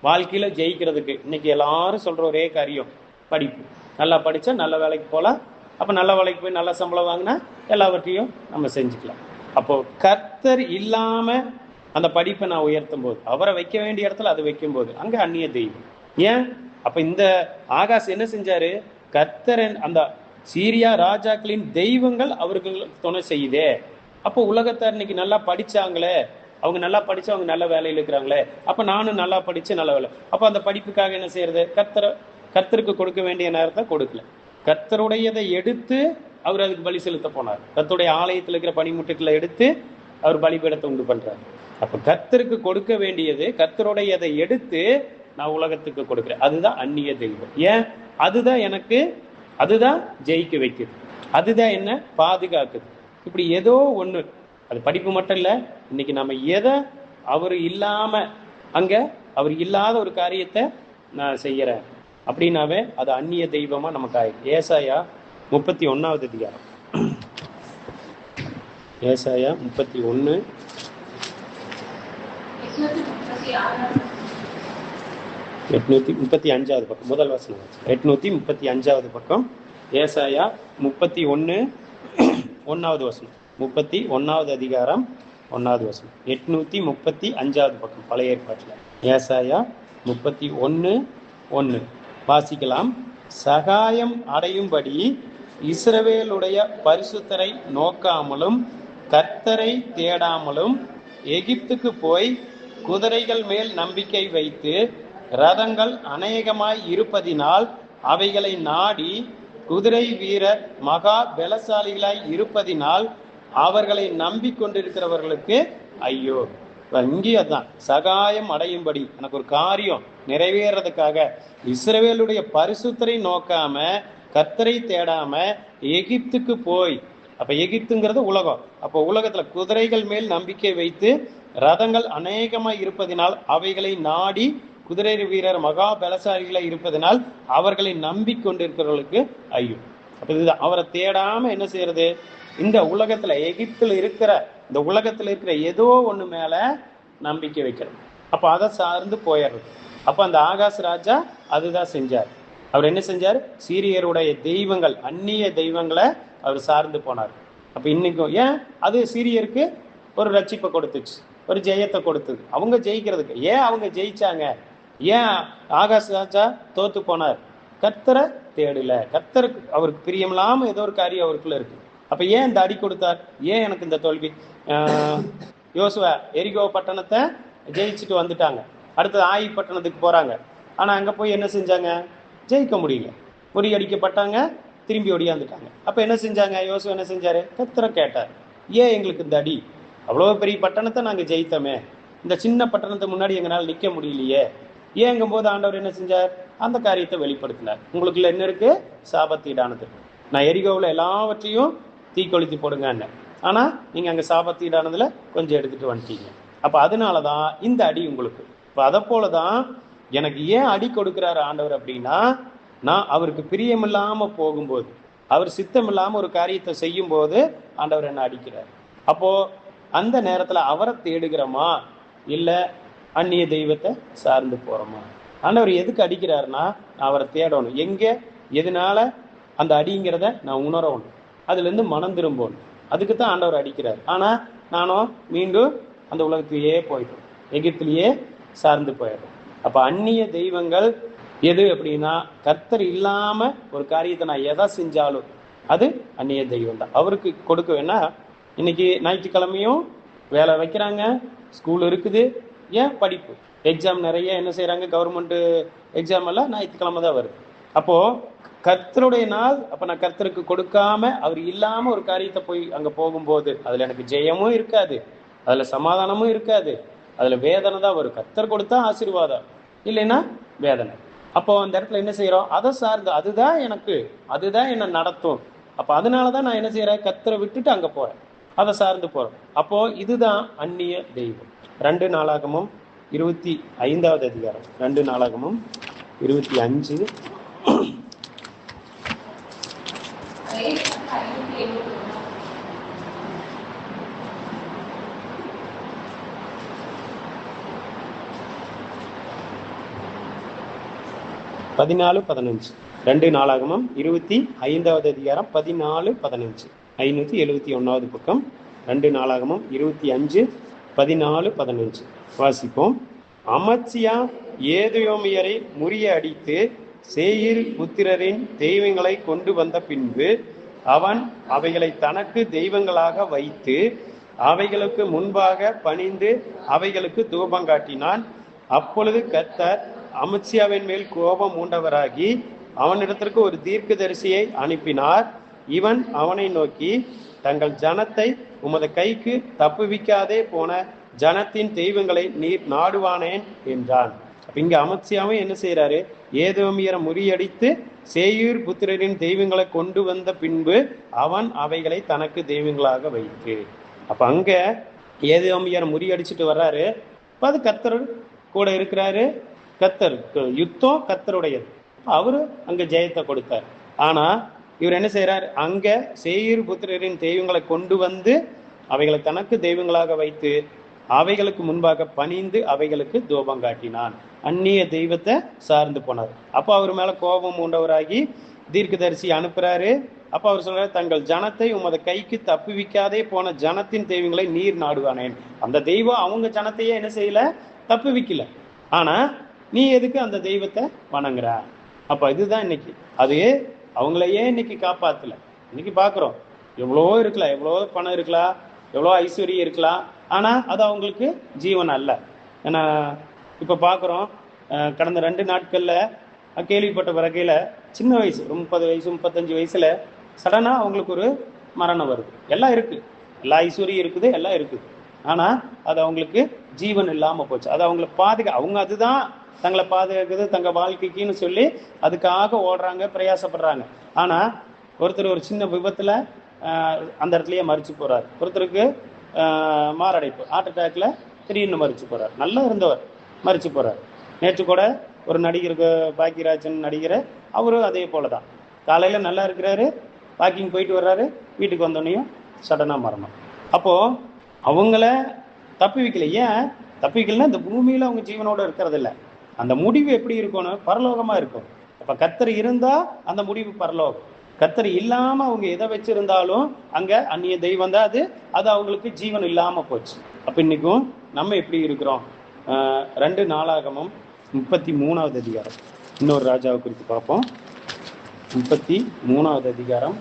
வாழ்க்கையில ஜெயிக்கிறதுக்கு இன்னைக்கு எல்லாரும் சொல்ற ஒரே காரியம் படிப்பு. நல்லா படிச்சா நல்ல வேலைக்கு போகலாம். அப்ப நல்ல வேலைக்கு போய் நல்ல சம்பளம் வாங்கினா எல்லாவற்றையும் நம்ம செஞ்சுக்கலாம். அப்போ கர்த்தர் இல்லாம அந்த படிப்பை நான் உயர்த்தும் போது, அவரை வைக்க வேண்டிய இடத்துல அது வைக்கும் போது அங்க அந்நிய தெய்வம். ஏன்? அப்ப இந்த ஆகாஷ் என்ன செஞ்சாரு? கர்த்தரன் அந்த சீரியா ராஜாக்களின் தெய்வங்கள் அவருக்கு துணை செய்யுதே. அப்போ உலகத்தார் இன்னைக்கு நல்லா படிச்சாங்களே, அவங்க நல்லா படிச்சு அவங்க நல்ல வேலையில் இருக்கிறாங்களே, அப்ப நானும் நல்லா படிச்சு நல்ல வேலை. அப்ப அந்த படிப்புக்காக என்ன செய்யறது? கர்த்தருக்கு கொடுக்க வேண்டிய நேரத்தை கொடுக்கல. கர்த்தருடையதை எடுத்து அவர் அதுக்கு பலி செலுத்த போனார். கர்த்தருடைய ஆலயத்தில் இருக்கிற பனிமுட்டுக்களை எடுத்து அவர் பலிபீடத்தை உண்டு பண்றாரு. அப்ப கர்த்தருக்கு கொடுக்க வேண்டியது கர்த்தருடையதை எடுத்து நான் உலகத்துக்கு கொடுக்குறேன். அதுதான் அந்நிய தெய்வம். ஏன்? அதுதான் ஜெயிக்க வைக்குது, அதுதான் என்ன பாதுகாக்குது. இப்படி ஏதோ ஒண்ணு, அது படிப்பு மட்டும் இல்ல. இன்னைக்கு நம்ம எதை அவர் இல்லாம அங்க அவர் இல்லாத ஒரு காரியத்தை நான் செய்யறேன் அப்படின்னாவே அது அந்நிய தெய்வமா நமக்கு ஆயிடும். ஏசாயா 31வது அதிகாரம். ஏசாயா 31 835வது பக்கம், முதல் வசனம் 835வது பக்கம். ஏசாயா 31 வசனம், 31வது அதிகாரம் 1வது வசனம், 835வது பக்கம் பழைய ஏற்பாட்டில். ஏசாயா 31:1 வாசிக்கலாம். சகாயம் அடையும்படி இஸ்ரவேலுடைய பரிசுத்தரை நோக்காமலும் கர்த்தரை தேடாமலும் எகிப்துக்கு போய் குதிரைகள் மேல் நம்பிக்கை வைத்து ரதங்கள் அநேகமாய் இருப்பதினால் அவைகளை நாடி குதிரை வீரர் மகா பலசாலிகளாய் இருப்பதினால் அவர்களை நம்பிக்கொண்டிருக்கிறவர்களுக்கு ஐயோ. இங்கே அதான் சகாயம் அடையும்படி, எனக்கு ஒரு காரியம் நிறைவேறதுக்காக இஸ்ரவேலுடைய பரிசுத்தரை நோக்காம கர்த்தரை தேடாம எகிப்துக்கு போய், அப்ப எகிப்துங்கிறது உலகம். அப்போ உலகத்துல குதிரைகள் மேல் நம்பிக்கை வைத்து ரதங்கள் அநேகமாய் இருப்பதினால் அவைகளை நாடி குதிரை வீரர் மகா பலசாலிகளாய் இருப்பதனால் அவர்களை நம்பிக்கொண்டிருக்கிறவர்களுக்கு ஐயோ. அப்ப இதுதான் அவரை தேடாம என்ன செய்யறது? இந்த உலகத்துல எகிப்துல இருக்கிற இந்த உலகத்துல இருக்கிற ஏதோ ஒண்ணு மேல நம்பிக்கை வைக்கிறது. அப்ப அதை சார்ந்து போயிடுறது. அப்ப அந்த ஆகாஷ் ராஜா அதுதான் செஞ்சார். அவர் என்ன செஞ்சார்? சீரியருடைய தெய்வங்கள், அந்நிய தெய்வங்களை அவர் சார்ந்து போனார். அப்ப இன்னைக்கும் ஏன் அது சீரியருக்கு ஒரு ரட்சிப்பை கொடுத்துச்சு, ஒரு ஜெயத்தை கொடுத்தது. அவங்க ஜெயிக்கிறதுக்கு ஏன் அவங்க ஜெயிச்சாங்க? ஏன் ஆகாஷ் ராஜா தோத்து போனார்? கர்த்தரை தேடல. கர்த்தருக்கு அவருக்கு பிரியமில்லாம ஏதோ ஒரு காரியம் அவருக்குள்ள இருக்கு. அப்ப ஏன் இந்த அடி கொடுத்தார்? ஏன் எனக்கு இந்த தோல்வி? யோசுவா எரிகோ பட்டணத்தை ஜெயிச்சுட்டு வந்துட்டாங்க. அடுத்தது ஆயி பட்டணத்துக்கு போறாங்க. ஆனா அங்க போய் என்ன செஞ்சாங்க? ஜெயிக்க முடியல, முறியடிக்கப்பட்டாங்க, திரும்பி ஒடியாந்துட்டாங்க. அப்ப என்ன செஞ்சாங்க? யோசுவா என்ன செஞ்சாரு? கர்த்தரை கேட்டார். ஏன் எங்களுக்கு இந்த அடி? அவ்வளவு பெரிய பட்டணத்தை நாங்க ஜெயித்தோமே, இந்த சின்ன பட்டணத்தை முன்னாடி எங்களால் நிக்க முடியலையே. ஏங்கும் போது ஆண்டவர் என்ன செஞ்சார்? அந்த காரியத்தை வெளிப்படுத்தினார். உங்களுக்குள்ள என்ன இருக்கு? சாபத்தீடானது. நான் எரிகோவில் எல்லாவற்றையும் தீக்கொளுத்தி போடுங்க, ஆனா நீங்க அங்க சாபத்தீடானதுல கொஞ்சம் எடுத்துட்டு வந்துட்டீங்க. அப்ப அதனாலதான் இந்த அடி உங்களுக்கு. இப்ப அதை போலதான் எனக்கு ஏன் அடி கொடுக்கிறாரு ஆண்டவர் அப்படின்னா, நான் அவருக்கு பிரியமில்லாம போகும்போது, அவர் சித்தம் இல்லாம ஒரு காரியத்தை செய்யும் போது ஆண்டவர் என்ன அடிக்கிறார். அப்போ அந்த நேரத்துல அவரை தேடுகிறோமா இல்ல அந்நிய தெய்வத்தை சார்ந்து போறோமா? ஆண்டவர் எதுக்கு அடிக்கிறாருன்னா, நான் அவரை தேடணும். எங்க எதனால அந்த அடிங்கிறத நான் உணரணும். அதுல இருந்து மனம் திரும்பணும். அதுக்கு தான் ஆண்டவர் அடிக்கிறார். ஆனா நானும் மீண்டும் அந்த உலகத்திலேயே போயிட்டோம், எகிப்திலேயே சார்ந்து போயிடும். அப்ப அந்நிய தெய்வங்கள் எது அப்படின்னா, கர்த்தர் இல்லாம ஒரு காரியத்தை நான் எதை செஞ்சாலும் அது அந்நிய தெய்வம் தான். அவருக்கு கொடுக்க வேணா, இன்னைக்கு ஞாயிற்றுக்கிழமையும் வேலை வைக்கிறாங்க, ஸ்கூல் இருக்குது, ஏன் படிப்பு எக்ஸாம் நிறைய என்ன செய்யறாங்க, கவர்மெண்ட் எக்ஸாம் எல்லாம் ஞாயிற்றுக்கிழமை தான் வருது. அப்போ கர்த்தருடைய நாள், அப்ப நான் கர்த்தருக்கு கொடுக்காம அவர் இல்லாம ஒரு காரியத்தை போய் அங்க போகும்போது அதுல எனக்கு ஜெயமும் இருக்காது, அதுல சமாதானமும் இருக்காது, அதுல வேதனை தான் வரும். கர்த்தர் கொடுத்தா ஆசீர்வாதம், இல்லைன்னா வேதனை. அப்போ அந்த இடத்துல என்ன செய்யறோம், அதை சார்ந்து அதுதான் என்ன நடத்தும். அப்ப அதனாலதான் நான் என்ன செய்யறேன், கர்த்தரை விட்டுட்டு அங்க போறேன், அதை சார்ந்து போறோம். அப்போ இதுதான் அந்நிய தெய்வம். 2 நாளாகமும் 25வது அதிகாரம், 2 நாளாகமும் 25 14-15. 2 நாளாகமும் 25வது அதிகாரம் 14-15, 571வது பக்கம். 2 நாளாகமும் 25-14-15 வாசிப்போம். அமத்சியா ஏதோமியரை முறியடித்து சேயீர் புத்திரரின் தெய்வங்களை கொண்டு வந்த பின்பு அவன் அவைகளை தனக்கு தெய்வங்களாக வைத்து அவைகளுக்கு முன்பாக பணிந்து அவைகளுக்கு தூபம் காட்டினான். அப்பொழுது கர்த்தர் அமத்சியாவின் மேல் கோபம் மூண்டவராகி அவனிடத்திற்கு ஒரு தீர்க்கதரிசியை அனுப்பினார். இவன் அவனை நோக்கி, தங்கள் ஜனத்தை உமது கைக்கு தப்புவிக்காதே போன ஜனத்தின் தெய்வங்களை நீர் நாடுவானேன் என்றான். அப்ப இங்க அமத்சியாவும் என்ன செய்யறாரு, ஏதோமியரை முறியடித்து சேயீர் புத்திரரின் தெய்வங்களை கொண்டு வந்த பின்பு அவன் அவைகளை தனக்கு தெய்வங்களாக வைத்து. அப்ப அங்க ஏதோமியரை முறியடிச்சுட்டு வர்றாரு. அது கர்த்தர் கூட இருக்கிறாரு, கர்த்தர் யுத்தம் கர்த்தருடையது, அவரு அங்க ஜெயத்தை கொடுத்தார். ஆனா இவர் என்ன செய்யறாரு, அங்க சேயீர் புத்திரரின் தெய்வங்களை கொண்டு வந்து அவைகளை தனக்கு தெய்வங்களாக வைத்து அவைகளுக்கு முன்பாக பணிந்து அவைகளுக்கு தூபம் காட்டினான். அந்நிய தெய்வத்தை சார்ந்து போனார். அப்ப அவர் மேல கோபம் உண்டவராகி தீர்க்கதரிசி அனுப்புறாரு. அப்ப அவர் சொல்றாரு, தங்கள் ஜனத்தை உமது கைக்கு தப்புவிக்காதே போன ஜனத்தின் தெய்வங்களை நீர் நாடுவானேன். அந்த தெய்வம் அவங்க ஜனத்தையே என்ன செய்யல, தப்புவிக்கல, ஆனா நீ எதுக்கு அந்த தெய்வத்தை வணங்குற? அப்ப இதுதான் இன்னைக்கு, அது அவங்களையே இன்னைக்கு காப்பாத்தல. இன்னைக்கு பாக்குறோம், எவ்வளோ இருக்கலாம், எவ்வளோ பணம் இருக்கலாம், எவ்வளோ ஐஸ்வர்யம் இருக்கலாம், ஆனா அது அவங்களுக்கு ஜீவன் அல்ல. ஏன்னா இப்ப பாக்குறோம், கடந்த 2 நாட்கள்ல கேள்விப்பட்ட வகையில சின்ன வயசு, 30 வயசு 35 வயசுல சடனா அவங்களுக்கு ஒரு மரணம் வருது. எல்லாம் இருக்கு, எல்லா ஐஸ்வர்யம் இருக்குது, எல்லாம் இருக்குது, ஆனா அது அவங்களுக்கு ஜீவன் இல்லாம போச்சு. அது அவங்களை அவங்க அதுதான் தங்களை பாதுகாக்குது தங்க வாழ்க்கைக்குன்னு சொல்லி அதுக்காக ஓடுறாங்க, பிரயாசப்படுறாங்க. ஆனா ஒருத்தர் ஒரு சின்ன விபத்துல அந்த இடத்துலயே மறிச்சு போறாரு. ஒருத்தருக்கு மாரடைப்பு, ஹார்ட் அட்டாக்ல திடீர்னு மறிச்சு போறார். நல்லா இருந்தவர் மறிச்சு போறார். நேற்று கூட ஒரு நடிகருக்கு, பாக்கியராஜன் நடிகர், அவரும் அதே போலதான். காலையில நல்லா இருக்கிறாரு, வாக்கிங் போயிட்டு வர்றாரு, வீட்டுக்கு வந்தோடனையும் சடனா மரணம். அப்போ அவங்கள தப்பி வைக்கல. ஏன் தப்பி வைக்கலன்னா, இந்த பூமியில அவங்க ஜீவனோட இருக்கிறது இல்லை. அந்த முடிவு எப்படி இருக்கணும், பரலோகமா இருக்கும். அப்ப கர்த்தர் இருந்தா அந்த முடிவு பரலோகம். கர்த்தர் இல்லாம அவங்க எதை வச்சிருந்தாலும் அங்க அந்நிய தெய்வம் தான் அது அவங்களுக்கு ஜீவன் இல்லாம போச்சு. அப்ப இன்னைக்கும் நம்ம எப்படி இருக்கிறோம்? 2 நாளாகமும் 33வது அதிகாரம், இன்னொரு ராஜாவை குறித்து பார்ப்போம். 33வது அதிகாரம்,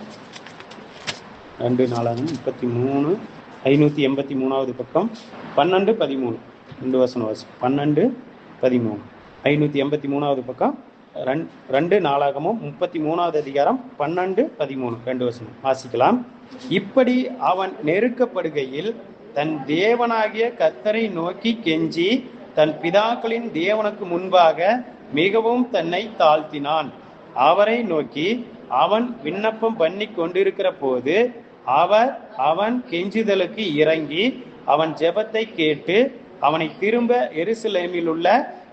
2 நாளாகமும் 33, 583வது பக்கம், 12-13 2 வசனம் வாசி. 12-13, 583வது பக்கம், 2 நாளாகமும் 33வது அதிகாரம் 12-13 2 வசனம் வாசிக்கலாம். இப்படி அவன் நெருக்கப்படுகையில் தன் தேவனாகிய கர்த்தரை நோக்கி கெஞ்சி தன் பிதாக்களின் தேவனுக்கு முன்பாக மிகவும் தன்னை தாழ்த்தினான். அவரை நோக்கி அவன் விண்ணப்பம் பண்ணி கொண்டிருக்கிற போது அவன் கெஞ்சுதலுக்கு இறங்கி அவன் ஜெபத்தை கேட்டு அவனை திரும்ப எருசலேமில் உள்ள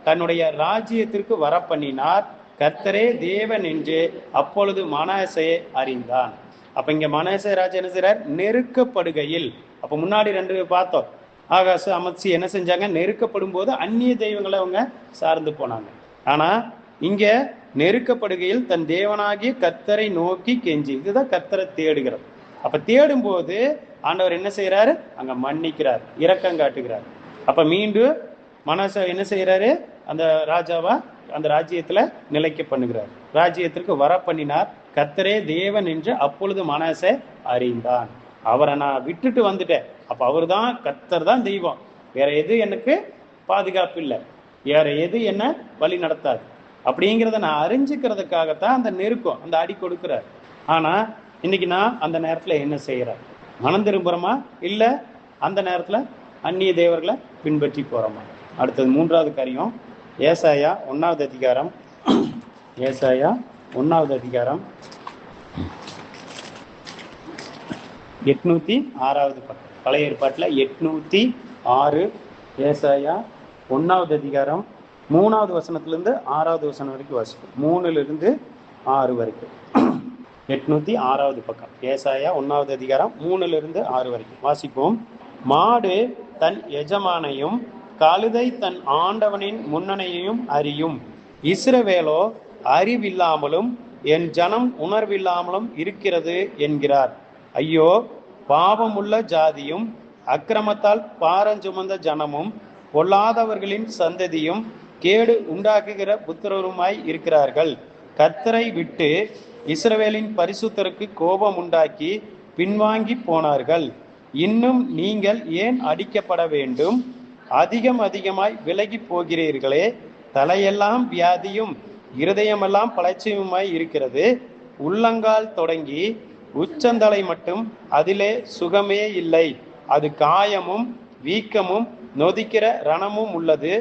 தன்னுடைய ராஜ்யத்திற்கு வர பண்ணினார். கர்த்தரே தேவன் என்று அப்பொழுது மனாசே அறிந்தான். அப்ப இங்க மனாசே ராஜா என்ன செய்றார், நெருக்கப்படுகையில். அப்ப முன்னாடி 2 பார்த்தோம், ஆகாச அமத்சி என்ன செஞ்சாங்க, நெருக்கப்படும் போது அந்நிய தெய்வங்களை அவங்க சார்ந்து போனாங்க. ஆனா இங்க நெருக்கப்படுகையில் தன் தேவனாகிய கர்த்தரை நோக்கி கெஞ்சி, இதுதான் கர்த்தரை தேடுகிறது. அப்ப தேடும் போது ஆண்டவர் என்ன செய்யறாரு? அங்க மன்னிக்கிறார், இரக்கம் காட்டுகிறார். அப்ப மீண்டும் மனசை என்ன செய்யறாரு? அந்த ராஜாவா அந்த ராஜ்யத்துல நிலைக்க பண்ணுகிறார், ராஜ்யத்திற்கு வர பண்ணினார். கர்த்தரே தேவன் என்று அப்பொழுது மனசை அறிந்தான். அவரை நான் விட்டுட்டு வந்துட்டேன், அப்ப அவர் தான் கர்த்தர் தான் தெய்வம், வேற எது எனக்கு பாதுகாப்பு இல்லை, வேற எது என்ன வழி நடத்தாது அப்படிங்கிறத நான் அறிஞ்சுக்கிறதுக்காகத்தான் அந்த நெருக்கம், அந்த அடி கொடுக்கிறார். ஆனா இன்னைக்கு நான் அந்த நேரத்துல என்ன செய்யறேன்? மனம் திரும்புறோமா இல்ல அந்த நேரத்துல அந்நிய தேவர்களை பின்பற்றி போறோமா? அடுத்தது மூன்றாவது காரியம், ஏசாயா 1வது அதிகாரம், ஏசாயா 1வது அதிகாரம் 806வது பக்கம், பழைய ஏற்பாட்டுல 806. ஏசாயா 1வது அதிகாரம் 3வது வசனத்திலிருந்து 6வது வசனம் வரைக்கும் வாசிப்போம். 3லிருந்து 6 வரைக்கும். 806வது பக்கம், ஏசாயா 1வது அதிகாரம் 3லிருந்து 6 வரைக்கும் வாசிப்போம். மாடு தன் எஜமானையும் கழுதை தன் ஆண்டவனின் முன்னணையையும் அறியும், இஸ்ரவேலோ அறிவில்லாமலும் என் ஜனம் உணர்வில்லாமலும் இருக்கிறது என்கிறார். ஐயோ, பாவமுள்ள ஜாதியும் அக்கிரமத்தால் பாரஞ்சுமந்த ஜனமும் பொல்லாதவர்களின் சந்ததியும் கேடு உண்டாக்குகிற புத்திரருமாய் இருக்கிறார்கள். கர்த்தரை விட்டு இஸ்ரவேலின் பரிசுத்தருக்கு கோபம் உண்டாக்கி பின்வாங்கி போனார்கள். இன்னும் நீங்கள் ஏன் அடிக்கப்பட வேண்டும்? அதிகமாய் விலகி போகிறீர்களே. தலையெல்லாம் வியாதியும் இருதயமெல்லாம் பலட்சியமாய் இருக்கிறது. உள்ளங்கால் தொடங்கி உச்சந்தலை மட்டும் அதிலே சுகமே இல்லை. அது காயமும் வீக்கமும் நொதிக்கிற ரணமும் உள்ளது.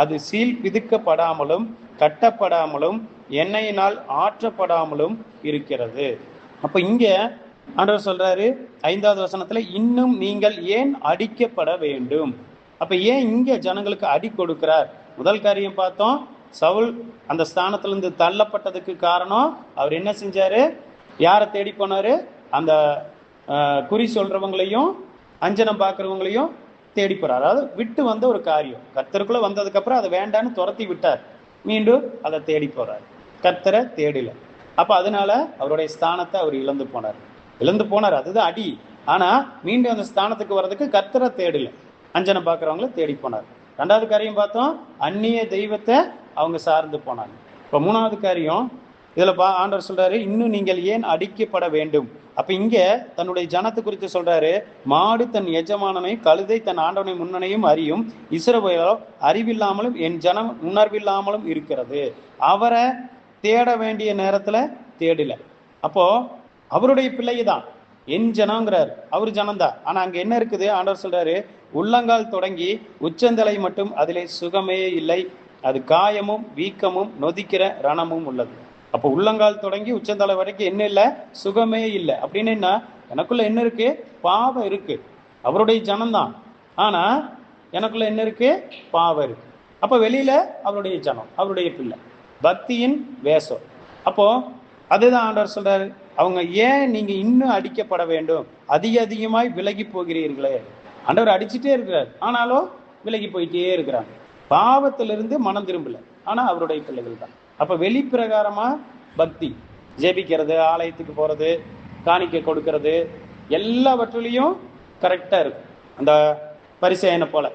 அது சீல் பிதுக்கப்படாமலும் கட்டப்படாமலும் எண்ணெயினால் ஆற்றப்படாமலும் இருக்கிறது. அப்ப இங்க ஆண்டவர் சொல்றாரு 5வது வசனத்துல, இன்னும் நீங்கள் ஏன் அடிக்கப்பட வேண்டும். அப்ப ஏன் இங்க ஜனங்களுக்கு அடி கொடுக்கிறார்? முதல் காரியம் பார்த்தோம், சவுல் அந்த ஸ்தானத்திலிருந்து தள்ளப்பட்டதுக்கு காரணம் அவர் என்ன செஞ்சாரு? யாரை தேடி போனாரு? அந்த குறி சொல்றவங்களையும் அஞ்சனம் பார்க்கறவங்களையும் தேடி போறார். அதாவது விட்டு வந்த ஒரு காரியம், கர்த்தருக்குள்ள வந்ததுக்கு அப்புறம் அதை வேண்டான்னு துரத்தி விட்டார், மீண்டும் அதை தேடி போறார், கர்த்தரை தேடல. அப்ப அதனால அவருடைய ஸ்தானத்தை அவர் இழந்து போனார். அதுதான் அடி. ஆனா மீண்டும் அந்த ஸ்தானத்துக்கு வர்றதுக்கு கர்த்தரை தேடல, அஞ்சனம் பார்க்கறவங்களை தேடி போனார். 2வது காரியம் பார்த்தோம், அந்நிய தெய்வத்தை அவங்க சார்ந்து போனாங்க. இப்ப 3வது காரியம் இதுல ஆண்டவர் சொல்றாரு, இன்னும் நீங்கள் ஏன் அடிக்கப்பட வேண்டும். அப்ப இங்க தன்னுடைய ஜனத்தை குறித்து சொல்றாரு, மாடு தன் எஜமானனை கழுதை தன் ஆண்டவனை முன்னணையும் அறியும், இஸ்ரவேலோ அறிவில்லாமலும் என் ஜனம் உணர்வில்லாமலும் இருக்கிறது. அவரை தேட வேண்டிய நேரத்துல தேடல. அப்போ அவருடைய பிள்ளை தான் என் ஜனங்கிறார், அவரு ஜனம்தான். ஆனா அங்க என்ன இருக்குது? ஆண்டவர் சொல்றாரு, உள்ளங்கால் தொடங்கி உச்சந்தலை மட்டும் அதிலே சுகமே இல்லை. அது காயமும் வீக்கமும் நொதிக்கிற ரணமும் உள்ளது. அப்போ உள்ளங்கால் தொடங்கி உச்சந்தலை வரைக்கும் என்ன இல்லை? சுகமே இல்லை. அப்படின்னு என்ன? எனக்குள்ள என்ன இருக்கு? பாவம் இருக்கு. அவருடைய ஜனம்தான், ஆனா எனக்குள்ள என்ன இருக்கு? பாவம் இருக்கு. அப்ப வெளியில அவருடைய ஜனம், அவருடைய பிள்ளை, பக்தியின் வேஷம். அப்போ அதுதான் ஆண்டவர் சொல்றாரு, அவங்க ஏன் நீங்க இன்னும் அடிக்கப்பட வேண்டும், அதிகமாய் விலகி போகிறீர்களே. ஆண்டவர் அடிச்சுட்டே இருக்கிறார், ஆனாலும் விலகி போயிட்டே இருக்கிறாங்க. பாவத்திலிருந்து மனம் திரும்பல, ஆனா அவருடைய பிள்ளைகள் தான். அப்ப வெளிப்பிரகாரமா பக்தி, ஜெபிக்கிறது, ஆலயத்துக்கு போறது, காணிக்கை கொடுக்கறது, எல்லாவற்றிலையும் கரெக்டா இருக்கும். அந்த பரிசேயனை போல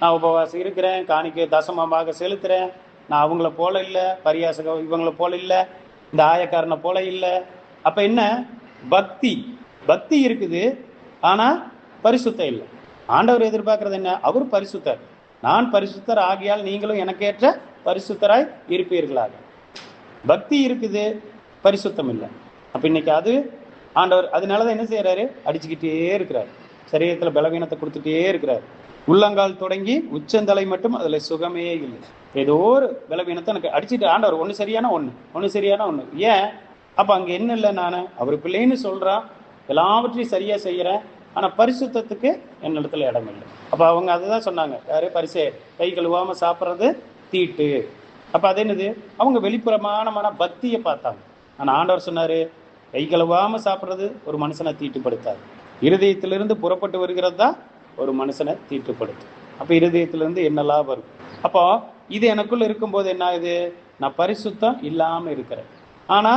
நான் உபவாசம் இருக்கிறேன், காணிக்கை தசமமாக செலுத்துறேன், நான் அவங்கள போல இல்லை, பரியாசக இவங்களை போல இல்லை, இந்த ஆயக்காரனை போல இல்லை. அப்ப என்ன? பக்தி இருக்குது, ஆனா பரிசுத்தம் இல்லை. ஆண்டவர் எதிர்பார்க்கறது என்ன? அவர் பரிசுத்தர், நான் பரிசுத்தர் ஆகியால் நீங்களும் எனக்கேற்ற பரிசுத்தராய் இருப்பீர்களாக. பக்தி இருக்குது, பரிசுத்தம் இல்லை. அப்ப இன்னைக்கு அது ஆண்டவர் அதனாலதான் என்ன செய்யறாரு? அடிச்சுக்கிட்டே இருக்கிறார், சரீரத்துல பலவீனத்தை கொடுத்துட்டே இருக்கிறார். உள்ளங்கால் தொடங்கி உச்சந்தலை மட்டும் அதுல சுகமே இல்லை. ஏதோ ஒரு பலவீனத்தை எனக்கு அடிச்சுட்டு ஆண்டவர் ஒண்ணு சரியான ஒண்ணு. ஏன்? அப்ப அங்க என்ன இல்லை? நானு அவர் பிள்ளைன்னு சொல்றான், எல்லாவற்றையும் சரியா செய்யறேன், ஆனா பரிசுத்தத்துக்கு என்னிடத்துல இடம் இல்லை. அப்ப அவங்க அதுதான் சொன்னாங்க, யாரு? பரிசே, கை கழுவாம சாப்பிட்றது தீட்டு. அப்ப அது என்னது? அவங்க வெளிப்புறமான பக்தியை பார்த்தாங்க. ஆனா ஆண்டவர் சொன்னாரு, கை கழுவாம சாப்பிட்றது ஒரு மனுஷனை தீட்டுப்படுத்தாது, இருதயத்திலிருந்து புறப்பட்டு வருகிறது தான் ஒரு மனுஷனை தீட்டுப்படுத்தும். அப்ப இருதயத்திலிருந்து என்னெல்லாம் வரும். அப்போ இது எனக்குள்ள இருக்கும்போது என்ன ஆகுது? நான் பரிசுத்தம் இல்லாம இருக்கிறேன், ஆனா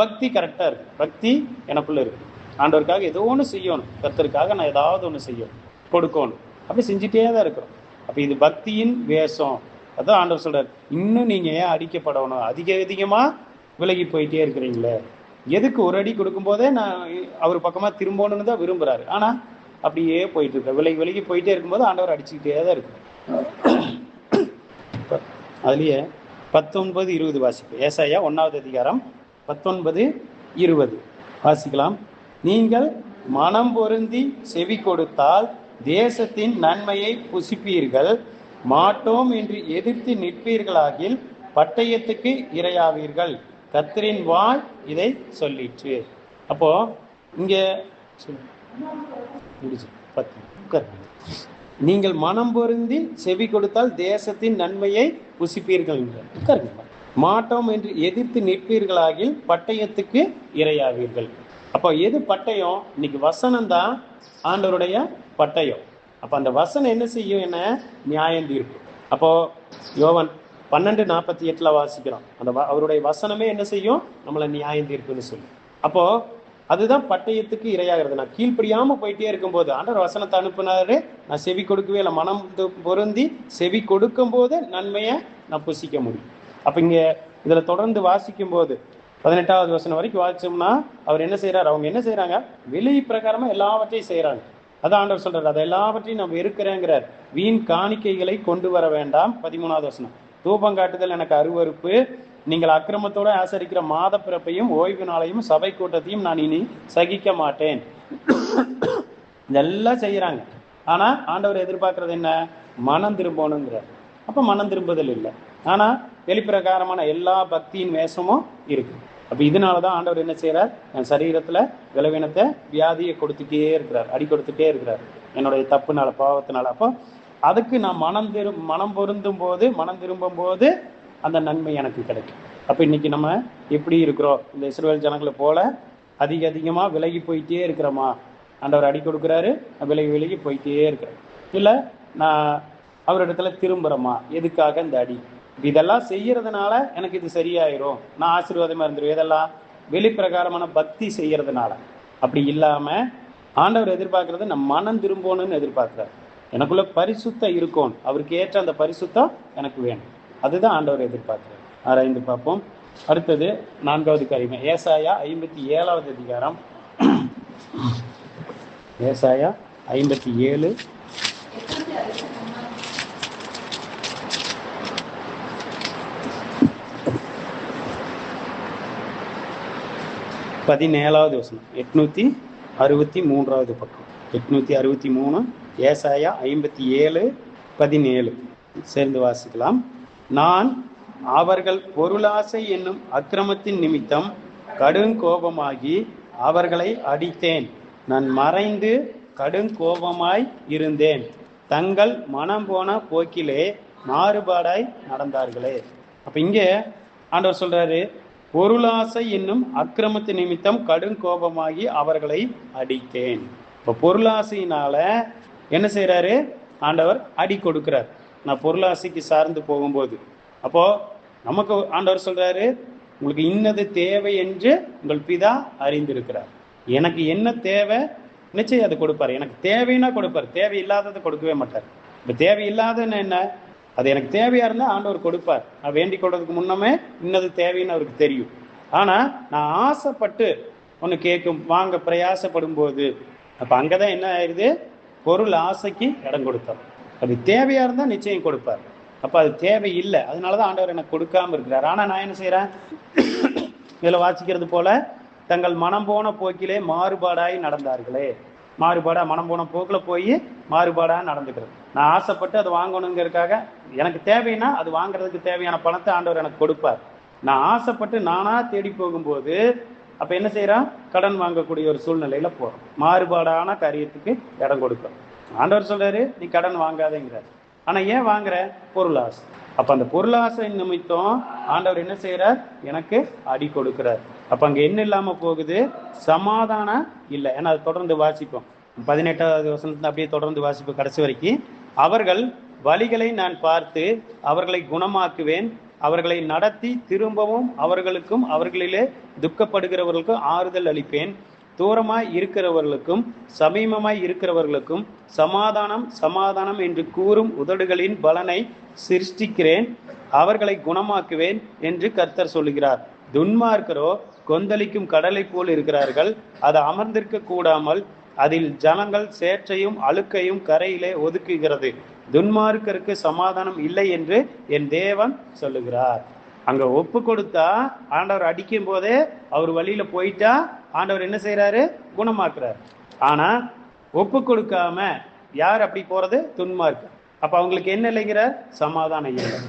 பக்தி கரெக்டா இருக்கு, பக்தி எனக்குள்ள இருக்கு. ஆண்டவருக்காக ஏதோ ஒன்று செய்யணும், கர்த்தருக்காக நான் ஏதாவது ஒன்று செய்யணும், கொடுக்கணும், அப்படி செஞ்சுட்டே தான் இருக்கிறோம். அப்போ இது பக்தியின் வேஷம். அதான் ஆண்டவர் சொல்றாரு, இன்னும் நீங்க ஏன் அடிக்கப்படணும், அதிகமா விலகி போயிட்டே இருக்கிறீங்களே, எதுக்கு ஒரு அடி கொடுக்கும் போதே நான் அவர் பக்கமா திரும்பணும்னு தான் விரும்புறாரு. ஆனா அப்படியே போயிட்டு இருக்க, விலகி போயிட்டே இருக்கும்போது ஆண்டவர் அடிச்சுக்கிட்டே தான் இருக்கு. அதுலயே 19-20 வாசிப்பு. ஏசாயா 1வது அதிகாரம் 19-20 வாசிக்கலாம். நீங்கள் மனம் பொருந்தி செவி கொடுத்தால் தேசத்தின் நன்மையை புசிப்பீர்கள், மாட்டோம் என்று எதிர்த்து நிற்பீர்களாகில் பட்டயத்துக்கு இரையாவீர்கள், கர்த்தரின் வாய் இதை சொல்லிற்று. அப்போ இங்க நீங்கள் மனம் பொருந்தி செவி கொடுத்தால் தேசத்தின் நன்மையை புசிப்பீர்கள், மாட்டோம் என்று எதிர்த்து நிற்பீர்களாகில் பட்டயத்துக்கு இரையாவீர்கள். அப்போ எது பட்டயம்? இன்னைக்கு வசனம் தான் ஆண்டவருடைய பட்டயம். அப்ப அந்த வசனம் என்ன செய்யும்? என்ன நியாயம் தீர்ப்பு. அப்போ யோவான் 12:48 வாசிக்கிறோம். அந்த அவருடைய வசனமே என்ன செய்யும்? நம்மளை நியாயம் தீர்ப்புன்னு சொல்லி. அப்போ அதுதான் பட்டயத்துக்கு இரையாகிறது. நான் கீழ்ப்படியாம போயிட்டே இருக்கும்போது ஆண்டவர் வசனத்தை அனுப்புனாரு, நான் செவி கொடுக்கவே இல்லை. மனம் பொருந்தி செவி கொடுக்கும் போது நன்மையை நான் புசிக்க முடியும். அப்ப இங்க இதுல தொடர்ந்து வாசிக்கும் போது 18வது வசனம் வரைக்கும் வாசிச்சோம்னா அவர் என்ன செய்யறாரு? அவங்க என்ன செய்யறாங்க? வெளி பிரகாரமா எல்லாவற்றையும் செய்யறாங்க. அதான் ஆண்டவர் சொல்றாரு, அதை எல்லாவற்றையும் நம்ம இருக்கிறேங்கிறார். வீண் காணிக்கைகளை கொண்டு வர வேண்டாம். 13வது வசனம், தூபம் காட்டுதல் எனக்கு அருவருப்பு, நீங்கள் அக்கிரமத்தோட ஆசரிக்கிற மாத பிறப்பையும் ஓய்வு நாளையும் சபை கூட்டத்தையும் நான் இனி சகிக்க மாட்டேன். இதெல்லாம் செய்யறாங்க. ஆனா ஆண்டவர் எதிர்பார்க்கறது என்ன? மனம் திரும்பணுங்கிறார். அப்ப மனம் திரும்புதல் இல்லை, ஆனா வெளிப்பிரகாரமான எல்லா பக்தியின் வேஷமும் இருக்கு. அப்ப இதனாலதான் ஆண்டவர் என்ன செய்யறார்? என் சரீரத்துல விளைவினத்தை வியாதியை கொடுத்துட்டே இருக்கிறார், அடி கொடுத்துட்டே இருக்கிறார், என்னுடைய தப்புனால, பாவத்தினால. அப்போ அதுக்கு நான் மனம் பொருந்தும் போது, மனம் திரும்பும் போது அந்த நன்மை எனக்கு கிடைக்கும். அப்ப இன்னைக்கு நம்ம எப்படி இருக்கிறோம்? இந்த இஸ்ரவேல் ஜனங்களை போல அதிகமா விலகி போயிட்டே இருக்கிறோமா? ஆண்டவர் அடி கொடுக்குறாரு, விலகி போயிட்டே இருக்கிறேன். இல்ல நான் அவரிடத்துல திரும்புறோமா? எதுக்காக இந்த அடி? இதெல்லாம் செய்யறதுனால எனக்கு இது சரியாயிரும், நான் ஆசீர்வாதமா இருந்துருவேன். இதெல்லாம் வெளிப்பிரகாரமான பக்தி செய்யறதுனால. அப்படி இல்லாம ஆண்டவர் எதிர்பார்க்கறது நம்ம மனம் திரும்பணும்னு எதிர்பார்க்கிறார். எனக்குள்ள பரிசுத்தம் இருக்கும், அவருக்கு ஏற்ற அந்த பரிசுத்தம் எனக்கு வேணும். அதுதான் ஆண்டவர் எதிர்பார்க்கிறார். ஆராய்ந்து பார்ப்போம். அடுத்தது 4வது காரியம், ஏசாயா 57வது அதிகாரம். ஏசாயா 57 17வது வசனம், 863வது பக்கம், 863, ஏசாயா 57:17 சேர்ந்து வாசிக்கலாம். நான் அவர்கள் பொருளாசை என்னும் அக்கிரமத்தின் நிமித்தம் கடுங்கோபமாகி அவர்களை அடித்தேன், நான் மறைந்து கடுங்கோபமாய் இருந்தேன், தங்கள் மனம் போன போக்கிலே மாறுபாடாய் நடந்தார்களே. அப்ப இங்க ஆண்டவர் சொல்றாரு, பொருளாசை என்னும் அக்கிரமத்து நிமித்தம் கடுங்கோபமாகி அவர்களை அடித்தேன். இப்ப பொருளாசையினால என்ன செய்யறாரு? ஆண்டவர் அடி கொடுக்கிறார். நான் பொருளாசைக்கு சார்ந்து போகும்போது, அப்போ நமக்கு ஆண்டவர் சொல்றாரு, உங்களுக்கு இன்னது தேவை என்று உங்கள் பிதா அறிந்திருக்கிறார். எனக்கு என்ன தேவை நிச்சயம் அதை கொடுப்பாரு. எனக்கு தேவைன்னா கொடுப்பாரு, தேவையில்லாததை கொடுக்கவே மாட்டார். இப்ப தேவையில்லாதன்னு என்ன? அது எனக்கு தேவையா இருந்தா ஆண்டவர் கொடுப்பார். நான் வேண்டிக் கொள்றதுக்கு முன்னமே இன்னது தேவைன்னு அவருக்கு தெரியும். ஆனா நான் ஆசைப்பட்டு ஒன்று கேட்கும் வாங்க பிரயாசப்படும் போது, அப்ப அங்கதான் என்ன ஆயிடுது? பொருள் ஆசைக்கு இடம் கொடுத்தார். அது தேவையா இருந்தா நிச்சயம் கொடுப்பார். அப்ப அது தேவை இல்லை, அதனாலதான் ஆண்டவர் எனக்கு கொடுக்காம இருக்கிறார். ஆனா நான் என்ன செய்யறேன்? இதுல வாசிக்கிறது போல, தங்கள் மனம் போன போக்கிலே மாறுபாடாய் நடந்தார்களே. மாறுபாடா மனம் போன போக்கில் போய் மாறுபாடா நடந்துக்கிறது. நான் ஆசைப்பட்டு அதை வாங்கணுங்கிறதுக்காக, எனக்கு தேவைன்னா அது வாங்குறதுக்கு தேவையான பணத்தை ஆண்டவர் எனக்கு கொடுப்பார். நான் ஆசைப்பட்டு நானா தேடி போகும்போது அப்ப என்ன செய்யறான்? கடன் வாங்கக்கூடிய ஒரு சூழ்நிலையில போறோம். மாறுபாடான காரியத்துக்கு இடம் கொடுக்கும். ஆண்டவர் சொல்றாரு, நீ கடன் வாங்காதேங்கிறார். ஆனா ஏன் வாங்குற? பொருளாசை. அப்ப அந்த பொருளாசை நிமித்தம் ஆண்டவர் என்ன செய்யறார்? எனக்கு அடி கொடுக்கிறார். அப்ப அங்க என்ன இல்லாம போகுது? சமாதானம் இல்லை. ஏன்னா அது தொடர்ந்து வாசிப்போம். 18வது வசனத்துல அப்படியே தொடர்ந்து வாசிப்போம் கடைசி வரைக்கும். அவர்கள் வழிகளை நான் பார்த்து அவர்களை குணமாக்குவேன், அவர்களை நடத்தி திரும்பவும் அவர்களுக்கும் அவர்களிலே துக்கப்படுகிறவர்களுக்கும் ஆறுதல் அளிப்பேன், தூரமாய் இருக்கிறவர்களுக்கும் சமீபமாய் இருக்கிறவர்களுக்கும் சமாதானம் சமாதானம் என்று கூறும் உதடுகளின் பலனை சிருஷ்டிக்கிறேன், அவர்களை குணமாக்குவேன் என்று கர்த்தர் சொல்லுகிறார். துன்மார்க்கரோ கொந்தளிக்கும் கடலை போல் இருக்கிறார்கள், அது அமர்ந்திருக்க கூடாமல் அதில் ஜனங்கள் சேற்றையும் அழுக்கையும் கரையிலே ஒதுக்குகிறது. துன்மார்க்கருக்கு சமாதானம் இல்லை என்று என் தேவன் சொல்லுகிறார். அங்க ஒப்பு கொடுத்தா ஆண்டவர் அடிக்கும் போதே அவர் வழியில போயிட்டா ஆண்டவர் என்ன செய்யறாரு? குணமாக்குறாரு. ஆனா ஒப்பு கொடுக்காம யார் அப்படி போறது? துன்மார்க்கர். அப்ப அவங்களுக்கு என்ன இல்லைங்கிறார்? சமாதானம் இல்லை.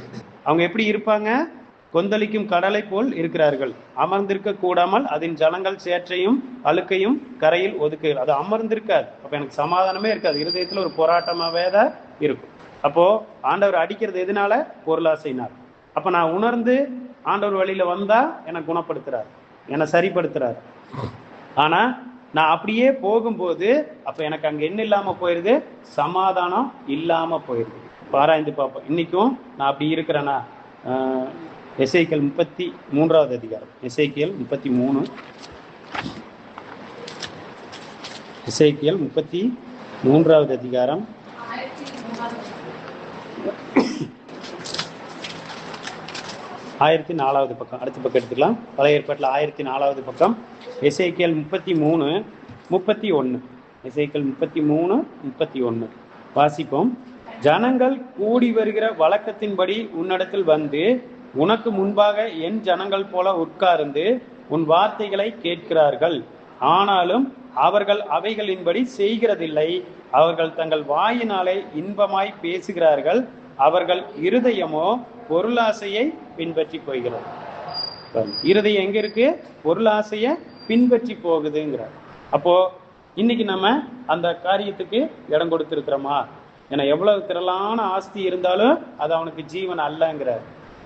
அவங்க எப்படி இருப்பாங்க? கொந்தளிக்கும் கடலை போல் இருக்கிறார்கள், அமர்ந்திருக்க கூடாமல் அதன் ஜனங்கள் சேற்றையும் அழுக்கையும் கரையில் ஒதுக்குகிறது. அது அமர்ந்திருக்காது. அப்ப எனக்கு சமாதானமே இருக்காது. இருதயத்துல ஒரு போராட்டமாவே தான் இருக்கும். அப்போ ஆண்டவர் அடிக்கிறது எதனால? பொருளாசையினால். அப்ப நான் உணர்ந்து ஆண்டவர் வழியில வந்தா என்னை குணப்படுத்துறார், என்னை சரிப்படுத்துறார். ஆனா நான் அப்படியே போகும்போது அப்ப எனக்கு அங்க என்ன இல்லாம போயிருது? சமாதானம் இல்லாம போயிருது. ஆராய்ந்து பார்ப்போம். இன்னைக்கும் நான் அப்படி இருக்கிறேன்னா, எசேக்கியேல் 33வது அதிகாரம், எசேக்கியேல் 33, எசேக்கியேல் 33வது அதிகாரம் 1004வது பக்கம். அடுத்த பக்கம் எடுத்துக்கலாம். பழைய ஏற்பாட்டில் 1004வது பக்கம், எசேக்கியேல் 33:31. எசேக்கியேல் 33:31 வாசிப்போம். ஜனங்கள் கூடி வருகிற வழக்கத்தின்படி உன்னிடத்தில் வந்து உனக்கு முன்பாக என் ஜனங்கள் போல உட்கார்ந்து உன் வார்த்தைகளை கேட்கிறார்கள், ஆனாலும் அவர்கள் அவைகளின்படி செய்கிறதில்லை. அவர்கள் தங்கள் வாயினாலே இன்பமாய் பேசுகிறார்கள், அவர்கள் இருதயமோ பொருளாசையை பின்பற்றி போகிறது. இருதயம் எங்க இருக்கு? பொருளாசைய பின்பற்றி போகுதுங்கிறார். அப்போ இன்னைக்கு நம்ம அந்த காரியத்துக்கு இடம் கொடுத்திருக்கிறோமா? ஏன்னா எவ்வளவு திரளான ஆஸ்தி இருந்தாலும் அது அவனுக்கு ஜீவன் அல்லங்கிறார்.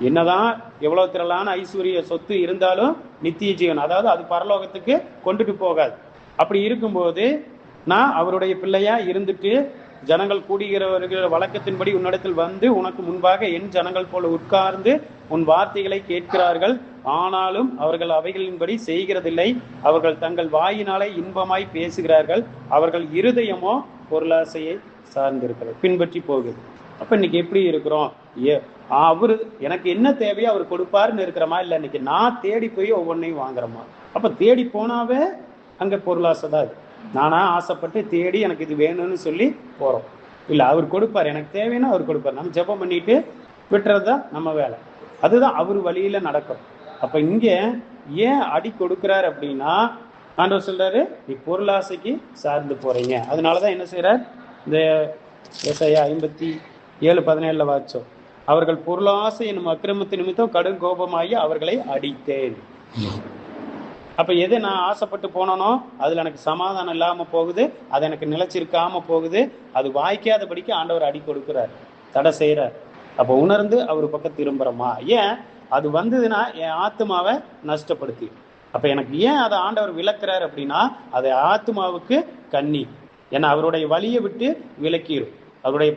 என்னதான் எவ்வளவு திரளான ஐஸ்வர்ய சொத்து இருந்தாலும் நித்திய ஜீவன், அதாவது அது பரலோகத்துக்கு கொண்டுட்டு போகாது. அப்படி இருக்கும்போது நான் அவருடைய பிள்ளையா இருந்துட்டு ஜனங்கள் கூடுகிறவர்கள் வழக்கத்தின்படி உன்னிடத்தில் வந்து உனக்கு முன்பாக என் ஜனங்கள் போல உட்கார்ந்து உன் வார்த்தைகளை கேட்கிறார்கள், ஆனாலும் அவர்கள் அவைகளின்படி செய்கிறதில்லை. அவர்கள் தங்கள் வாயினாலே இன்பமாய் பேசுகிறார்கள், அவர்கள் இருதயமோ பொருளாசையை சார்ந்திருக்கிறது, பின்பற்றி போகுது. அப்ப இன்னைக்கு எப்படி இருக்கிறோம்? அவரு எனக்கு என்ன தேவையோ அவர் கொடுப்பாருன்னு இருக்கிறோமா? இல்ல இன்னைக்கு நான் தேடி போய் ஒவ்வொன்றையும் வாங்குறோமா? அப்ப தேடி போனாவே அங்க பொருளாசை தான். நானா ஆசைப்பட்டு தேடி எனக்கு இது வேணும்னு சொல்லி போறோம். இல்ல அவர் கொடுப்பார், எனக்கு தேவைன்னா அவர் கொடுப்பார். நம்ம ஜெபம் பண்ணிட்டு விட்டுறதுதான் நம்ம வேலை. அதுதான் அவர் வழியில நடக்கும். அப்ப இங்க ஏன் அடி கொடுக்கிறார் அப்படின்னா, ஆண்டவர் சொல்றாரு நீ பொருளாசைக்கு சார்ந்து போறீங்க. அதனாலதான் என்ன செய்யறார்? இந்த ஏசாயா 57:17 வாச்சோம். அவர்கள் பொருளாசை என்னும் அக்கிரமத்து நிமித்தம் கடும் கோபமாகி அவர்களை அடித்தேன். அப்ப எது நான் ஆசைப்பட்டு போனனோ அதுல எனக்கு சமாதானம் இல்லாம போகுது, அது எனக்கு நிலைச்சிருக்காம போகுது, அது வாய்க்காதபடிக்கு ஆண்டவர் அடி கொடுக்கிறார், தடை செய்யறார். அப்ப உணர்ந்து அவர் பக்கம் திரும்புறோமா? ஏன் அது வந்ததுன்னா என் ஆத்மாவை நஷ்டப்படுத்தி. அப்ப எனக்கு ஏன் அதை ஆண்டவர் விளக்குறார் அப்படின்னா, அதை ஆத்மாவுக்கு கண்ணி. ஏன்னா அவருடைய வழியை விட்டு விலக்கிடும். அவருடைய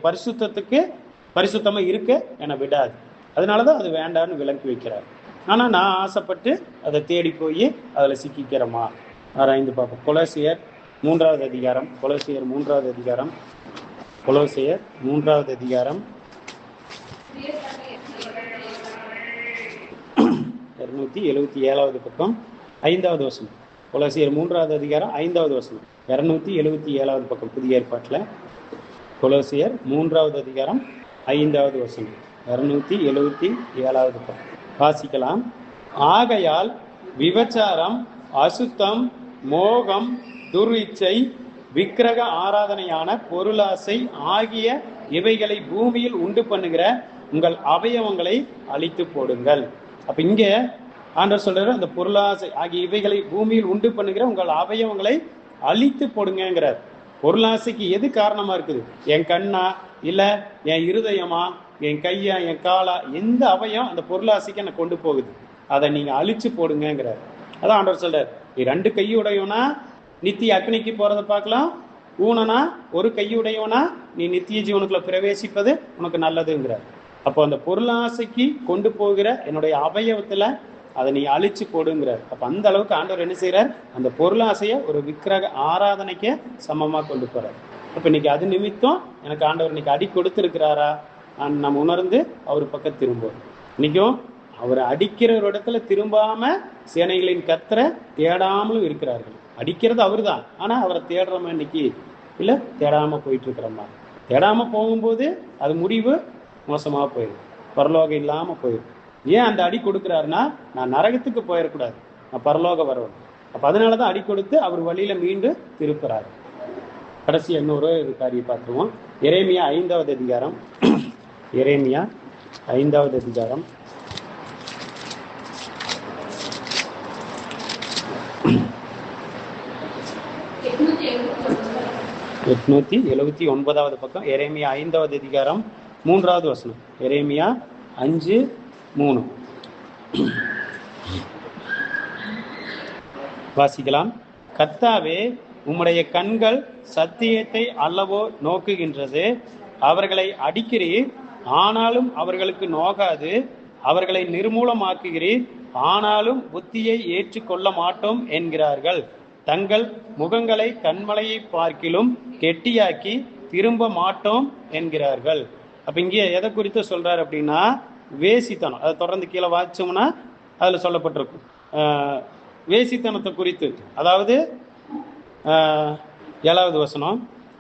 பரிசுத்தமா இருக்க என்னை விடாது. அதனாலதான் அது வேண்டான்னு விலக்கி வைக்கிறார். ஆனா நான் ஆசைப்பட்டு அதை தேடி போய் அதுல சிக்கிக்கிறோமா? ஆராய்ந்து பார்ப்போம். கொலோசியர் 3வது அதிகாரம், கொலோசியர் 3வது அதிகாரம், கொலோசியர் 3வது அதிகாரம் 277வது பக்கம் 5வது வசனம். கொலோசியர் 3வது அதிகாரம் 5வது வசனம், 277வது பக்கம் புதிய ஏற்பாட்டில். கொலோசியர் 3வது அதிகாரம் 5வது வசனம், 277வது பக்கம் வாசிக்கலாம். ஆகையால் விபச்சாரம், அசுத்தம், மோகம், துர்இச்சை, விக்கிரக ஆராதனையான பொருளாசை ஆகிய இவைகளை பூமியில் உண்டு பண்ணுகிற உங்கள் அவயவங்களை அழித்து போடுங்கள். அப்ப இங்க ஆண்டவர் சொல்றாரு, அந்த பொருளாசை ஆகிய இவைகளை பூமியில் உண்டு பண்ணுகிற உங்கள் அவயவங்களை அழித்து போடுங்கிறார். பொருளாசைக்கு எது காரணமா இருக்குது? என் கண்ணா, இல்ல என் இருதயமா, என் கையா, என் காலா, எந்த அவயம் அந்த பொருளாசைக்கு என்னை கொண்டு போகுது, அதை நீங்க அழிச்சு போடுங்கிறார். அதான் ஆண்டவர் சொல்றார், நீ 2 கையுடையவனா நித்திய அக்னிக்கு போறதை பார்க்கலாம், ஊனனா ஒரு கையுடையவனா நீ நித்திய ஜீவனுக்குள்ள பிரவேசிப்பது உனக்கு நல்லதுங்கிறார். அப்போ அந்த பொருளாசைக்கு கொண்டு போகிற என்னுடைய அவயவத்துல அதை நீ அழிச்சு போடுங்கிறார். அப்ப அந்த அளவுக்கு ஆண்டவர் என்ன செய்யறார், அந்த பொருளாசைய ஒரு விக்கிரக ஆராதனைக்கே சமமா கொண்டு போறார். அப்ப இன்னைக்கு அது நிமித்தம் எனக்கு ஆண்டவர் இன்னைக்கு அடி கொடுத்திருக்கிறாரா நம்ம உணர்ந்து அவர் பக்கம் திரும்புவோம். இன்னைக்கும் அவரை அடிக்கிற ஒரு இடத்துல திரும்பாம சேனைகளின் கர்த்தரை தேடாமலும் இருக்கிறார்கள். அடிக்கிறது அவரு தான், ஆனா அவரை தேடுறோமா இன்னைக்கு? இல்ல தேடாம போயிட்டு இருக்கிறோமா? தேடாம போகும்போது அது முடிவு மோசமா போயிடும், பரலோகம் இல்லாம போயிடும். ஏன் அந்த அடி கொடுக்குறாருன்னா, நான் நரகத்துக்கு போயிடக்கூடாது, நான் பரலோகம் வரணும். அப்ப அதனாலதான் அடி கொடுத்து அவர் வழியில மீண்டு திருப்புறாரு. கடைசி இன்னொரு காரியம் பார்த்துருவோம். எரேமியா 5வது அதிகாரம். எரேமியா 5வது அதிகாரம் 879வது பக்கம். எரேமியா 5வது அதிகாரம் 3வது வசனம். எரேமியா 5:3 வாசிக்கலாம். கர்த்தாவே, உம்முடைய கண்கள் சத்தியத்தை அல்லவோ நோக்குகின்றது. அவர்களை அடிக்கிறீர், ஆனாலும் அவர்களுக்கு நோகாது. அவர்களை நிர்மூலமாக்குகிறீர், ஆனாலும் புத்தியை ஏற்றுக்கொள்ள மாட்டோம் என்கிறார்கள். தங்கள் முகங்களை கண்மலையை பார்க்கிலும் கெட்டியாக்கி திரும்ப மாட்டோம் என்கிறார்கள். அப்ப இங்கே எதை குறித்து சொல்றாரு அப்படின்னா, வேசித்தனம். அதை தொடர்ந்து கீழே வாசிச்சோம்னா அதுல சொல்லப்பட்டிருக்கும் வேசித்தனத்தை குறித்து. அதாவது 7வது வசனம்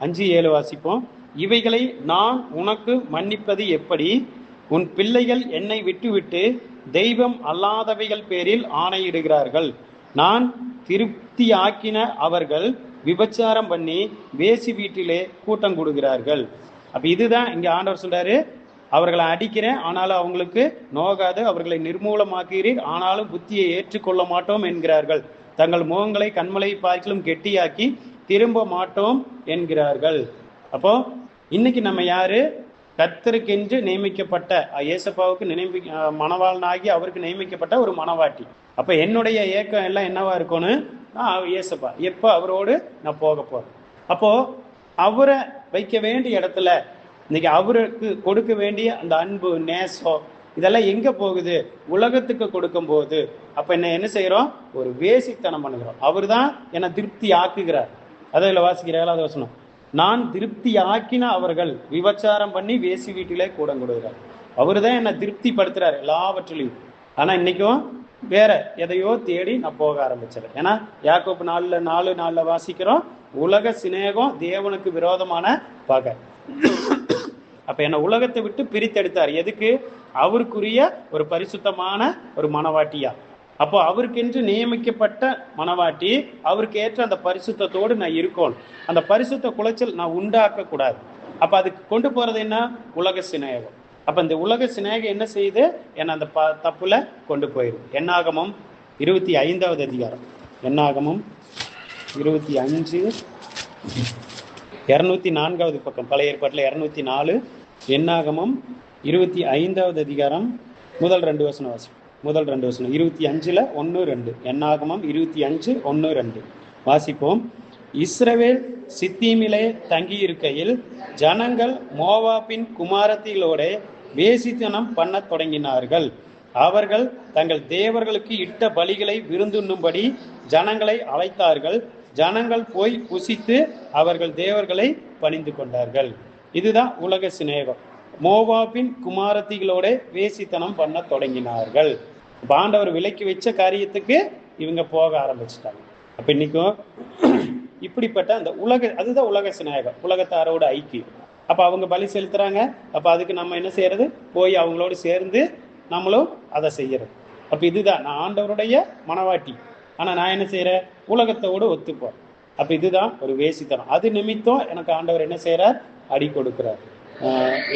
5-7 வாசிப்போம். இவைகளை நான் உனக்கு மன்னிப்பது எப்படி? உன் பிள்ளைகள் என்னை விட்டுவிட்டு தெய்வம் அல்லாதவைகள் பேரில் ஆணையிடுகிறார்கள். நான் திருப்தியாக்கின அவர்கள் விபச்சாரம் பண்ணி வேசி வீட்டிலே கூட்டம் கொடுக்கிறார்கள். அப்ப இதுதான் இங்க ஆண்டவர் சொல்றாரு, அவர்களை அடிக்கிறேன், ஆனாலும் அவங்களுக்கு நோகாது. அவர்களை நிர்மூலமாக்கிறீர், ஆனாலும் புத்தியை ஏற்றுக்கொள்ள மாட்டோம் என்கிறார்கள். தங்கள் முகங்களை கண்மலை பார்க்கிலும் கெட்டியாக்கி திரும்ப மாட்டோம் என்கிறார்கள். அப்போ இன்னைக்கு நம்ம யாரு? கர்த்தருக்கென்று நியமிக்கப்பட்ட, இயேசப்பாவுக்கு மணவாளனாகி அவருக்கு நியமிக்கப்பட்ட ஒரு மணவாட்டி. அப்ப என்னுடைய ஏக்கம் எல்லாம் என்னவா இருக்கணும்? இயேசப்பா எப்ப அவரோடு நான் போக போறேன். அப்போ அவரை வைக்க வேண்டிய இடத்துல இன்னைக்கு அவருக்கு கொடுக்க வேண்டிய அந்த அன்பு, நேசம் இதெல்லாம் எங்க போகுது? உலகத்துக்கு கொடுக்கும் போது. அப்ப என்ன செய்யறோம்? ஒரு வேசித்தனம் பண்ணுகிறோம். அவர் தான் என்னை திருப்தி ஆக்குகிறார். அதில் வாசிக்கிற 7வது வசனம். நான் திருப்தி ஆக்கின அவர்கள் விபச்சாரம் பண்ணி வேசி வீட்டிலே கூடம் கொடுக்கிறார். அவரு தான் என்னை திருப்தி படுத்துறாரு எல்லாவற்றிலையும். ஆனா இன்னைக்கும் வேற எதையோ தேடி நான் போக ஆரம்பிச்சிடறேன். ஏன்னா யாக்கோபு 4:4 வாசிக்கிறோம், உலக சிநேகம் தேவனுக்கு விரோதமான பகை. அப்ப என்ன உலகத்தை விட்டு பிரித்தெடுத்தார். எதுக்கு? அவருக்குரிய ஒரு பரிசுத்தமான ஒரு மனவாட்டியா. அப்போ அவருக்கென்று நியமிக்கப்பட்ட மனவாட்டி, அவருக்கு ஏற்ற அந்த பரிசுத்தத்தோடு நான் இருக்கணும். அந்த பரிசுத்த குலைச்சல் நான் உண்டாக்க கூடாது. அப்ப அதுக்கு கொண்டு போறது என்ன? உலக சிநேகம். அப்ப இந்த உலக சிநேகம் என்ன செய்யுது? என்ன அந்த தப்புல கொண்டு போயிடும். என்னாகமம் 25வது அதிகாரம். என்னாகமம் 25 204வது பக்கம். பழைய ஏற்பாட்டில் 204. என்னாகமம் 25வது அதிகாரம் முதல் 2 வசனம் வாசி. முதல் 2 வசனம் 25ல் 1-2. என்னாகமம் 25:1-2 வாசிப்போம். இஸ்ரவேல் சித்தீமிலே தங்கி இருக்கையில் ஜனங்கள் மோவாபின் குமாரத்திகளோட வேசித்தனம் பண்ண தொடங்கினார்கள். அவர்கள் தங்கள் தேவர்களுக்கு இட்ட பலிகளை விருந்துண்ணும்படி ஜனங்களை அழைத்தார்கள். ஜனங்கள் போய் புசித்து அவர்கள் தேவர்களை பணிந்து கொண்டார்கள். இதுதான் உலக சிநேகம். மோவாபின் குமாரத்திகளோட வேசித்தனம் பண்ண தொடங்கினார்கள். ஆண்டவர் விலக்கி வச்ச காரியத்துக்கு இவங்க போக ஆரம்பிச்சுட்டாங்க. அப்ப இன்னைக்கும் இப்படிப்பட்ட அந்த அதுதான் உலக சிநேகம், உலகத்தாரோட ஐக்கியம். அப்ப அவங்க பலி செலுத்துறாங்க. அப்ப அதுக்கு நம்ம என்ன செய்யறது? போய் அவங்களோடு சேர்ந்து நம்மளும் அதை செய்யறது. அப்ப இதுதான் நான் ஆண்டவருடைய மனவாட்டி, ஆனா நான் என்ன செய்யறேன்? உலகத்தோடு ஒத்துப்போம். அப்ப இதுதான் ஒரு வேசித்தனம். அது நிமித்தம் எனக்கு ஆண்டவர் என்ன செய்யறார்? அடி கொடுக்கிறார்.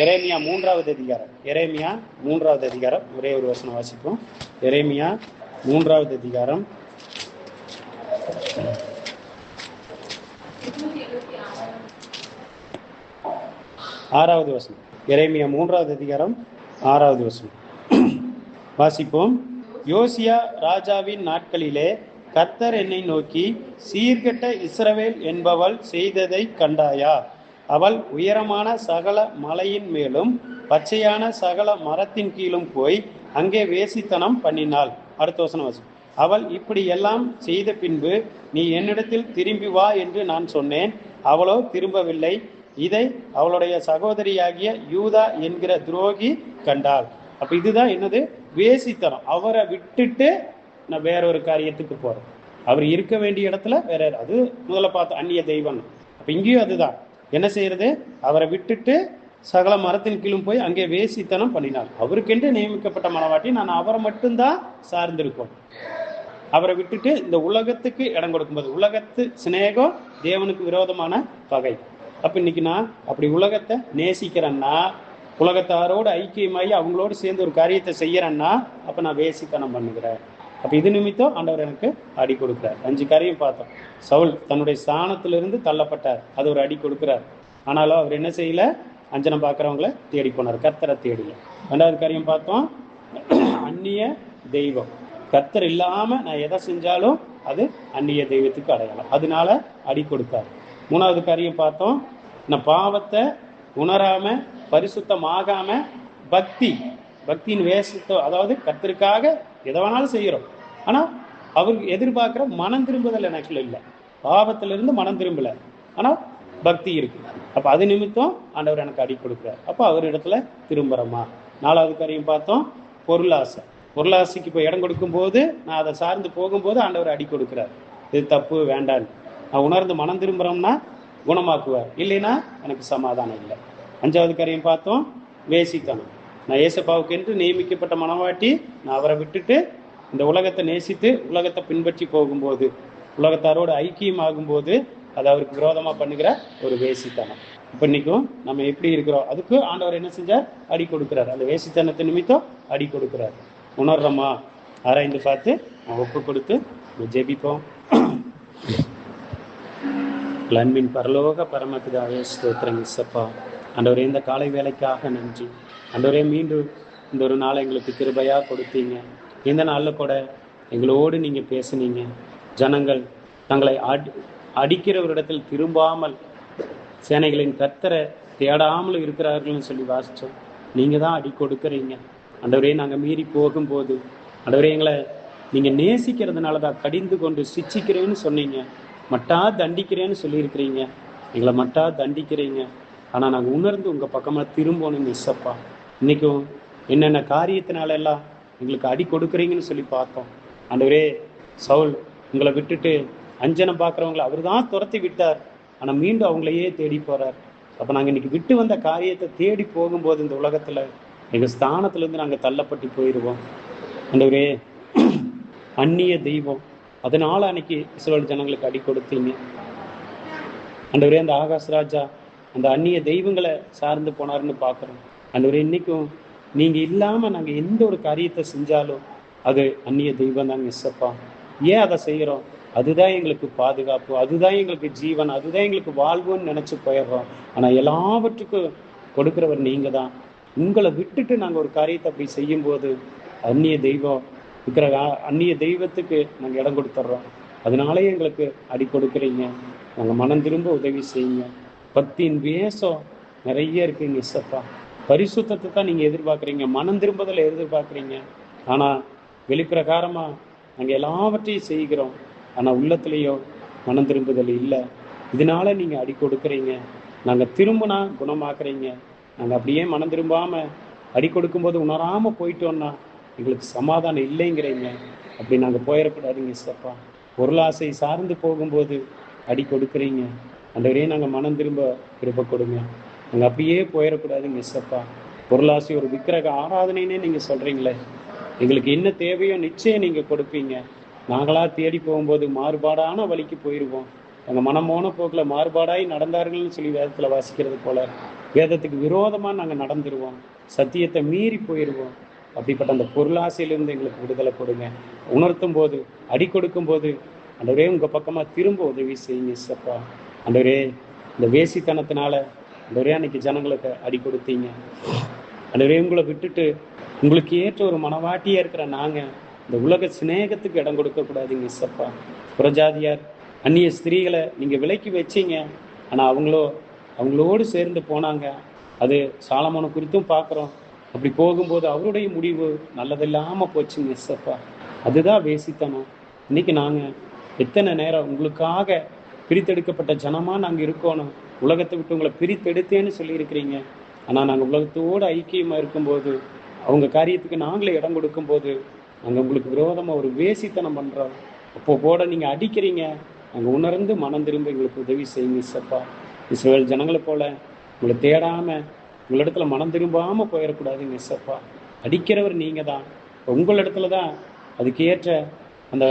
எரேமியா 3வது அதிகாரம். எரேமியா 3வது அதிகாரம் ஒரே ஒரு வசனம் வாசிப்போம். எரேமியா 3வது அதிகாரம் 6வது வசனம். எரேமியா 3வது அதிகாரம் 6வது வசனம் வாசிப்போம். யோசியா ராஜாவின் நாட்களிலே கர்த்தர் என்னை நோக்கி, சீர்கெட்ட இஸ்ரவேல் என்பவள் செய்ததை கண்டாயா? அவள் உயரமான சகல மலையின் மேலும் பச்சையான சகல மரத்தின் கீழும் போய் அங்கே வேசித்தனம் பண்ணினாள். அடுத்த வசனம் வாசி. அவள் இப்படி எல்லாம் செய்த பின்பு நீ என்னிடத்தில் திரும்பி வா என்று நான் சொன்னேன், அவளோ திரும்பவில்லை. இதை அவளுடைய சகோதரியாகிய யூதா என்கிற துரோகி கண்டாள். அப்ப இதுதான் என்னது? வேசித்தனம். அவரை விட்டுட்டு நான் வேறொரு காரியத்துக்கு போறேன். அவர் இருக்க வேண்டிய இடத்துல வேற, அது முதல்ல பார்த்த அந்நிய தெய்வம். அப்ப இங்கேயும் அதுதான் என்ன செய்யறது? அவரை விட்டுட்டு சகல மரத்தின் கீழும் போய் அங்கே வேசித்தனம் பண்ணினார். அவருக்கென்று நியமிக்கப்பட்ட மனவாட்டி நான் அவரை மட்டும்தான் சார்ந்திருக்கோம். அவரை விட்டுட்டு இந்த உலகத்துக்கு இடம் கொடுக்கும்போது உலகத்து சிநேகம் தேவனுக்கு விரோதமான பகை. அப்ப இன்னைக்கு நான் அப்படி உலகத்தை நேசிக்கிறேன்னா, உலகத்தாரோடு ஐக்கியமாகி அவங்களோடு சேர்ந்து ஒரு காரியத்தை செய்யறேன்னா, அப்ப நான் வேசித்தனம் பண்ணுகிறேன். அப்ப இது நிமித்தம் ஆண்டவர் எனக்கு அடி கொடுக்கிறார். 5 காரியம் பார்த்தோம். சவுல் தன்னுடைய ஸ்தானத்திலிருந்து தள்ளப்பட்டார், அது ஒரு அடி கொடுக்கிறார். ஆனாலும் அவர் என்ன செய்யல? அஞ்சனம் பார்க்குறவங்கள தேடி போனார், கர்த்தரை தேடல. 2வது காரியம் பார்த்தோம், அந்நிய தெய்வம். கர்த்தர் இல்லாம நான் எதை செஞ்சாலும் அது அந்நிய தெய்வத்துக்கு அடையாளம், அதனால அடி கொடுத்தார். 3வது காரியம் பார்த்தோம், நான் பாவத்தை உணராம பரிசுத்தமாகாம பக்தியின் வேஷத்தை, அதாவது கர்த்தருக்காக எதை வேணாலும் செய்கிறோம், ஆனா அவருக்கு எதிர்பார்க்கிற மனம் திரும்புதல் எனக்கு இல்லை. பாவத்திலிருந்து மனம் திரும்பல, ஆனா பக்தி இருக்கு. அப்ப அது நிமித்தம் ஆண்டவர் எனக்கு அடி கொடுக்குறார். அப்ப அவர் இடத்துல திரும்புறமா. 4வது காரியம் பார்த்தோம், பொருளாசை. பொருளாசைக்கு இப்போ இடம் கொடுக்கும் போது, நான் அதை சார்ந்து போகும்போது ஆண்டவர் அடி கொடுக்குறார். இது தப்பு, வேண்டான்னு நான் உணர்ந்து மனம் திரும்புறோம்னா குணமாக்குவார், இல்லைன்னா எனக்கு சமாதானம் இல்லை. 5வது காரியம் பார்த்தோம், வேசித்தனம். நான் ஏசப்பாவுக்கு என்று நியமிக்கப்பட்ட மனவாட்டி, நான் அவரை விட்டுட்டு இந்த உலகத்தை நேசித்து உலகத்தை பின்பற்றி போகும்போது, உலகத்தாரோடு ஐக்கியம் ஆகும்போது, அது அவருக்கு விரோதமா பண்ணுகிற ஒரு வேசித்தனம். இப்ப இன்னைக்கும் நம்ம எப்படி இருக்கிறோம், அதுக்கு ஆண்டவர் என்ன செஞ்சார்? அடி கொடுக்கிறார். அந்த வேசித்தனத்தை நிமித்தம் அடி கொடுக்கிறார். உணர்றோமா? ஆராய்ந்து பார்த்து ஒப்பு கொடுத்து ஜெபிப்போம். அன்பின் பரலோக பரமபிதாவே ஸ்தோத்திரம் இயேசப்பா. ஆண்டவரே, இந்த காலை வேலைக்காக நன்றி. ஆண்டவரே, மீண்டும் இந்த ஒரு நாளை எங்களுக்கு கிருபையா கொடுத்தீங்க. இந்த நாளில் கூட எங்களோடு நீங்க பேசுனீங்க. ஜனங்கள் தங்களை அடிக்கிறவரிடத்தில் திரும்பாமல் சேனைகளின் கர்த்தரை தேடாமல் இருக்கிறார்கள்னு சொல்லி வாசித்தோம். நீங்க தான் அடி கொடுக்குறீங்க. ஆண்டவரே, நாங்கள் மீறி போகும்போது ஆண்டவரே, எங்களை நீங்க நேசிக்கிறதுனால தான் கடிந்து கொண்டு சிச்சிக்கிறேன்னு சொன்னீங்க, மட்டா தண்டிக்கிறேன்னு சொல்லியிருக்கிறீங்க. எங்களை மட்டா தண்டிக்கிறீங்க, ஆனால் நாங்கள் உணர்ந்து உங்கள் பக்கமாக திரும்பணும் இசப்பா. இன்றைக்கும் என்னென்ன காரியத்தினால எல்லாம் எங்களுக்கு அடி கொடுக்குறீங்கன்னு சொல்லி பார்த்தோம். ஆண்டவரே, சவுல் உங்களை விட்டுட்டு அஞ்சனம் பார்க்குறவங்களை அவர் தான் துரத்தி விட்டார், ஆனால் மீண்டும் அவங்களையே தேடி போகிறார். அப்போ நாங்கள் இன்னைக்கு விட்டு வந்த காரியத்தை தேடி போகும்போது இந்த உலகத்தில் எங்கள் ஸ்தானத்துலேருந்து நாங்கள் தள்ளப்பட்டு போயிடுவோம். ஆண்டவரே, அந்நிய தெய்வம், அதனால அன்னைக்கு இஸ்ரவேல் ஜனங்களுக்கு அடி கொடுத்தீங்க. ஆண்டவரே, அந்த ஆகாஷ் ராஜா அந்த அந்நிய தெய்வங்களை சார்ந்து போனாருன்னு பார்க்குறோம். ஆண்டவரே, இன்னைக்கும் நீங்கள் இல்லாமல் நாங்கள் எந்த ஒரு காரியத்தை செஞ்சாலும் அது அந்நிய தெய்வம் தாங்க இசப்பா. ஏன் அதை செய்கிறோம்? அதுதான் எங்களுக்கு பாதுகாப்பு, அதுதான் எங்களுக்கு ஜீவன், அதுதான் எங்களுக்கு வாழ்வுன்னு நினச்சி போயிடுறோம். ஆனால் எல்லாவற்றுக்கும் கொடுக்குறவர் நீங்கள் தான். உங்களை விட்டுட்டு நாங்கள் ஒரு காரியத்தை அப்படி செய்யும்போது அந்நிய தெய்வம் இருக்கிற அந்நிய தெய்வத்துக்கு நாங்கள் இடம் கொடுத்துட்றோம். அதனாலே எங்களுக்கு அடி கொடுக்குறீங்க. நாங்கள் மனம் திரும்ப உதவி செய்யுங்க. பக்தியின் வேஷம் நிறைய இருக்குங்க இசப்பா. பரிசுத்தத்தை தான் நீங்கள் எதிர்பார்க்குறீங்க, மனம் திரும்பதில் எதிர்பார்க்குறீங்க. ஆனால் வெளிப்பிரகாரமாக நாங்கள் எல்லாவற்றையும் செய்கிறோம், ஆனால் உள்ளத்துலேயோ மனம் திரும்புதல் இல்லை. இதனால நீங்கள் அடி கொடுக்குறீங்க. நாங்கள் திரும்பினா குணமாக்குறீங்க. நாங்கள் அப்படியே மனம் திரும்பாமல் அடி கொடுக்கும்போது உணராமல் போயிட்டோன்னா எங்களுக்கு சமாதானம் இல்லைங்கிறீங்க. அப்படி நாங்கள் போயிடக்கூடாதுங்க இசப்பா. பொருளாசை சார்ந்து போகும்போது அடி கொடுக்குறீங்க. ஆண்டவரே, நாங்கள் மனம் திரும்ப கிருபை கொடுங்க. நாங்கள் அப்படியே போயிடக்கூடாதுங்க இசப்பா. பொருளாசை ஒரு விக்கிரக ஆராதனைன்னே நீங்கள் சொல்கிறீங்களே, எங்களுக்கு என்ன தேவையோ நிச்சயம் நீங்கள் கொடுப்பீங்க. நாங்களாக தேடி போகும்போது மாறுபாடான வழிக்கு போயிடுவோம். எங்கள் மனமோன போக்கில் மாறுபாடாய் நடந்தார்கள்னு சொல்லி வேதத்தில் வாசிக்கிறது போல வேதத்துக்கு விரோதமாக நாங்கள் நடந்துருவோம், சத்தியத்தை மீறி போயிடுவோம். அப்படிப்பட்ட அந்த பொருளாசையிலிருந்து எங்களுக்கு விடுதலை கொடுங்க. உணர்த்தும் போது அடி கொடுக்கும் போது ஆண்டவரே, உங்கள் பக்கமாக திரும்ப உதவி செய்யுங்க இசப்பா. ஆண்டவரே, இந்த வேசித்தனத்தினால ஆண்டவரே அன்னைக்கு ஜனங்களுக்கு அடி கொடுத்தீங்க. ஆண்டவரே, உங்களை விட்டுட்டு உங்களுக்கு ஏற்ற ஒரு மனவாட்டியாக இருக்கிற நாங்கள் இந்த உலக சிநேகத்துக்கு இடம் கொடுக்கக்கூடாதுங்க இசப்பா. புறஜாதியார் அந்நிய ஸ்திரீகளை நீங்கள் விலக்கி வச்சிங்க, ஆனால் அவங்களோடு சேர்ந்து போனாங்க. அது சாலமோனை குறித்தும் பார்க்குறோம். அப்படி போகும்போது அவருடைய முடிவு நல்லதில்லாமல் போச்சுங்க இசப்பா. அதுதான் வேசித்தனம். இன்னைக்கு நாங்கள் எத்தனை நேரம் உங்களுக்காக பிரித்தெடுக்கப்பட்ட ஜனமாக நாங்கள் இருக்கணும், உலகத்தை விட்டு உங்களை பிரித்தெடுத்தேன்னு சொல்லியிருக்கிறீங்க. ஆனால் நாங்கள் உலகத்தோடு ஐக்கியமாக இருக்கும்போது, அவங்க காரியத்துக்கு நாங்களே இடம் கொடுக்கும்போது, நாங்கள் உங்களுக்கு விரோதமாக ஒரு வேசித்தனம் பண்ணுறோம். அப்போ கூட நீங்கள் அடிக்கிறீங்க. நாங்கள் உணர்ந்து மனம் திரும்ப எங்களுக்கு உதவி செய்யுங்க இசப்பா. இஸ்ரவேல் ஜனங்களை போல உங்களை தேடாமல் உங்களிடத்துல மனம் திரும்பாமல் போயிடக்கூடாதுங்க இசப்பா. அடிக்கிறவர் நீங்கள் தான். உங்களிடத்துல தான் அதுக்கேற்ற அந்த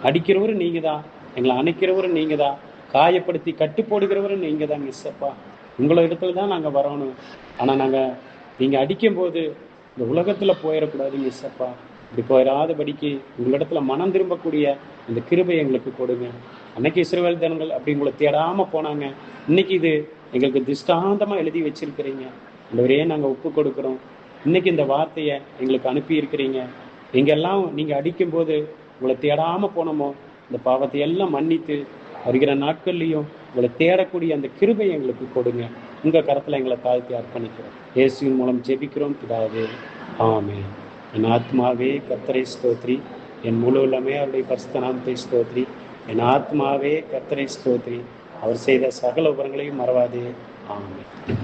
அடிக்கிறவரும் நீங்கள் தான், எங்களை அணைக்கிறவரும் நீங்கள் தான், காயப்படுத்தி கட்டு போடுகிறவரும் நீங்கள் தான் இசப்பா. உங்களை இடத்துல தான் நாங்கள் வரணும். ஆனால் நாங்கள் நீங்கள் அடிக்கும்போது இந்த உலகத்தில் போயிடக்கூடாதுங்க இசப்பா. இப்படி போயிடாதபடிக்கு உங்களிடத்துல மனம் திரும்பக்கூடிய அந்த கிருபை எங்களுக்கு கொடுங்க. அன்னைக்கு இஸ்ரவேல் ஜனங்கள் அப்படி உங்களை தேடாமல் போனாங்க. இன்னைக்கு இது எங்களுக்கு திஷ்டாந்தமாக எழுதி வச்சிருக்கிறீங்க. ஆண்டவரே, நாங்கள் ஒப்பு கொடுக்குறோம். இன்னைக்கு இந்த வார்த்தையை எங்களுக்கு அனுப்பி இருக்கிறீங்க. எங்கெல்லாம் நீங்கள் அடிக்கும்போது உங்களை தேடாமல் போனோமோ, இந்த பாவத்தை எல்லாம் மன்னித்து வருகிற நாட்கள்லையும் உங்களை தேடக்கூடிய அந்த கிருபை எங்களுக்கு கொடுங்க. உங்கள் கரத்தில் எங்களை தாழ்த்தி அர்ப்பணிக்கிறோம். இயேசுவின் மூலம் ஜெபிக்கிறோம் பிதாவே, ஆமென். என் ஆத்மாவே கர்த்தரை ஸ்தோத்ரி, என் முழு உள்ளமே அவருடைய பரிசுத்த நாமத்தை ஸ்தோத்ரி. என் ஆத்மாவே கர்த்தரை ஸ்தோத்ரி, அவர் செய்த சகல உபரங்களையும் மறவாதே. ஆமென்.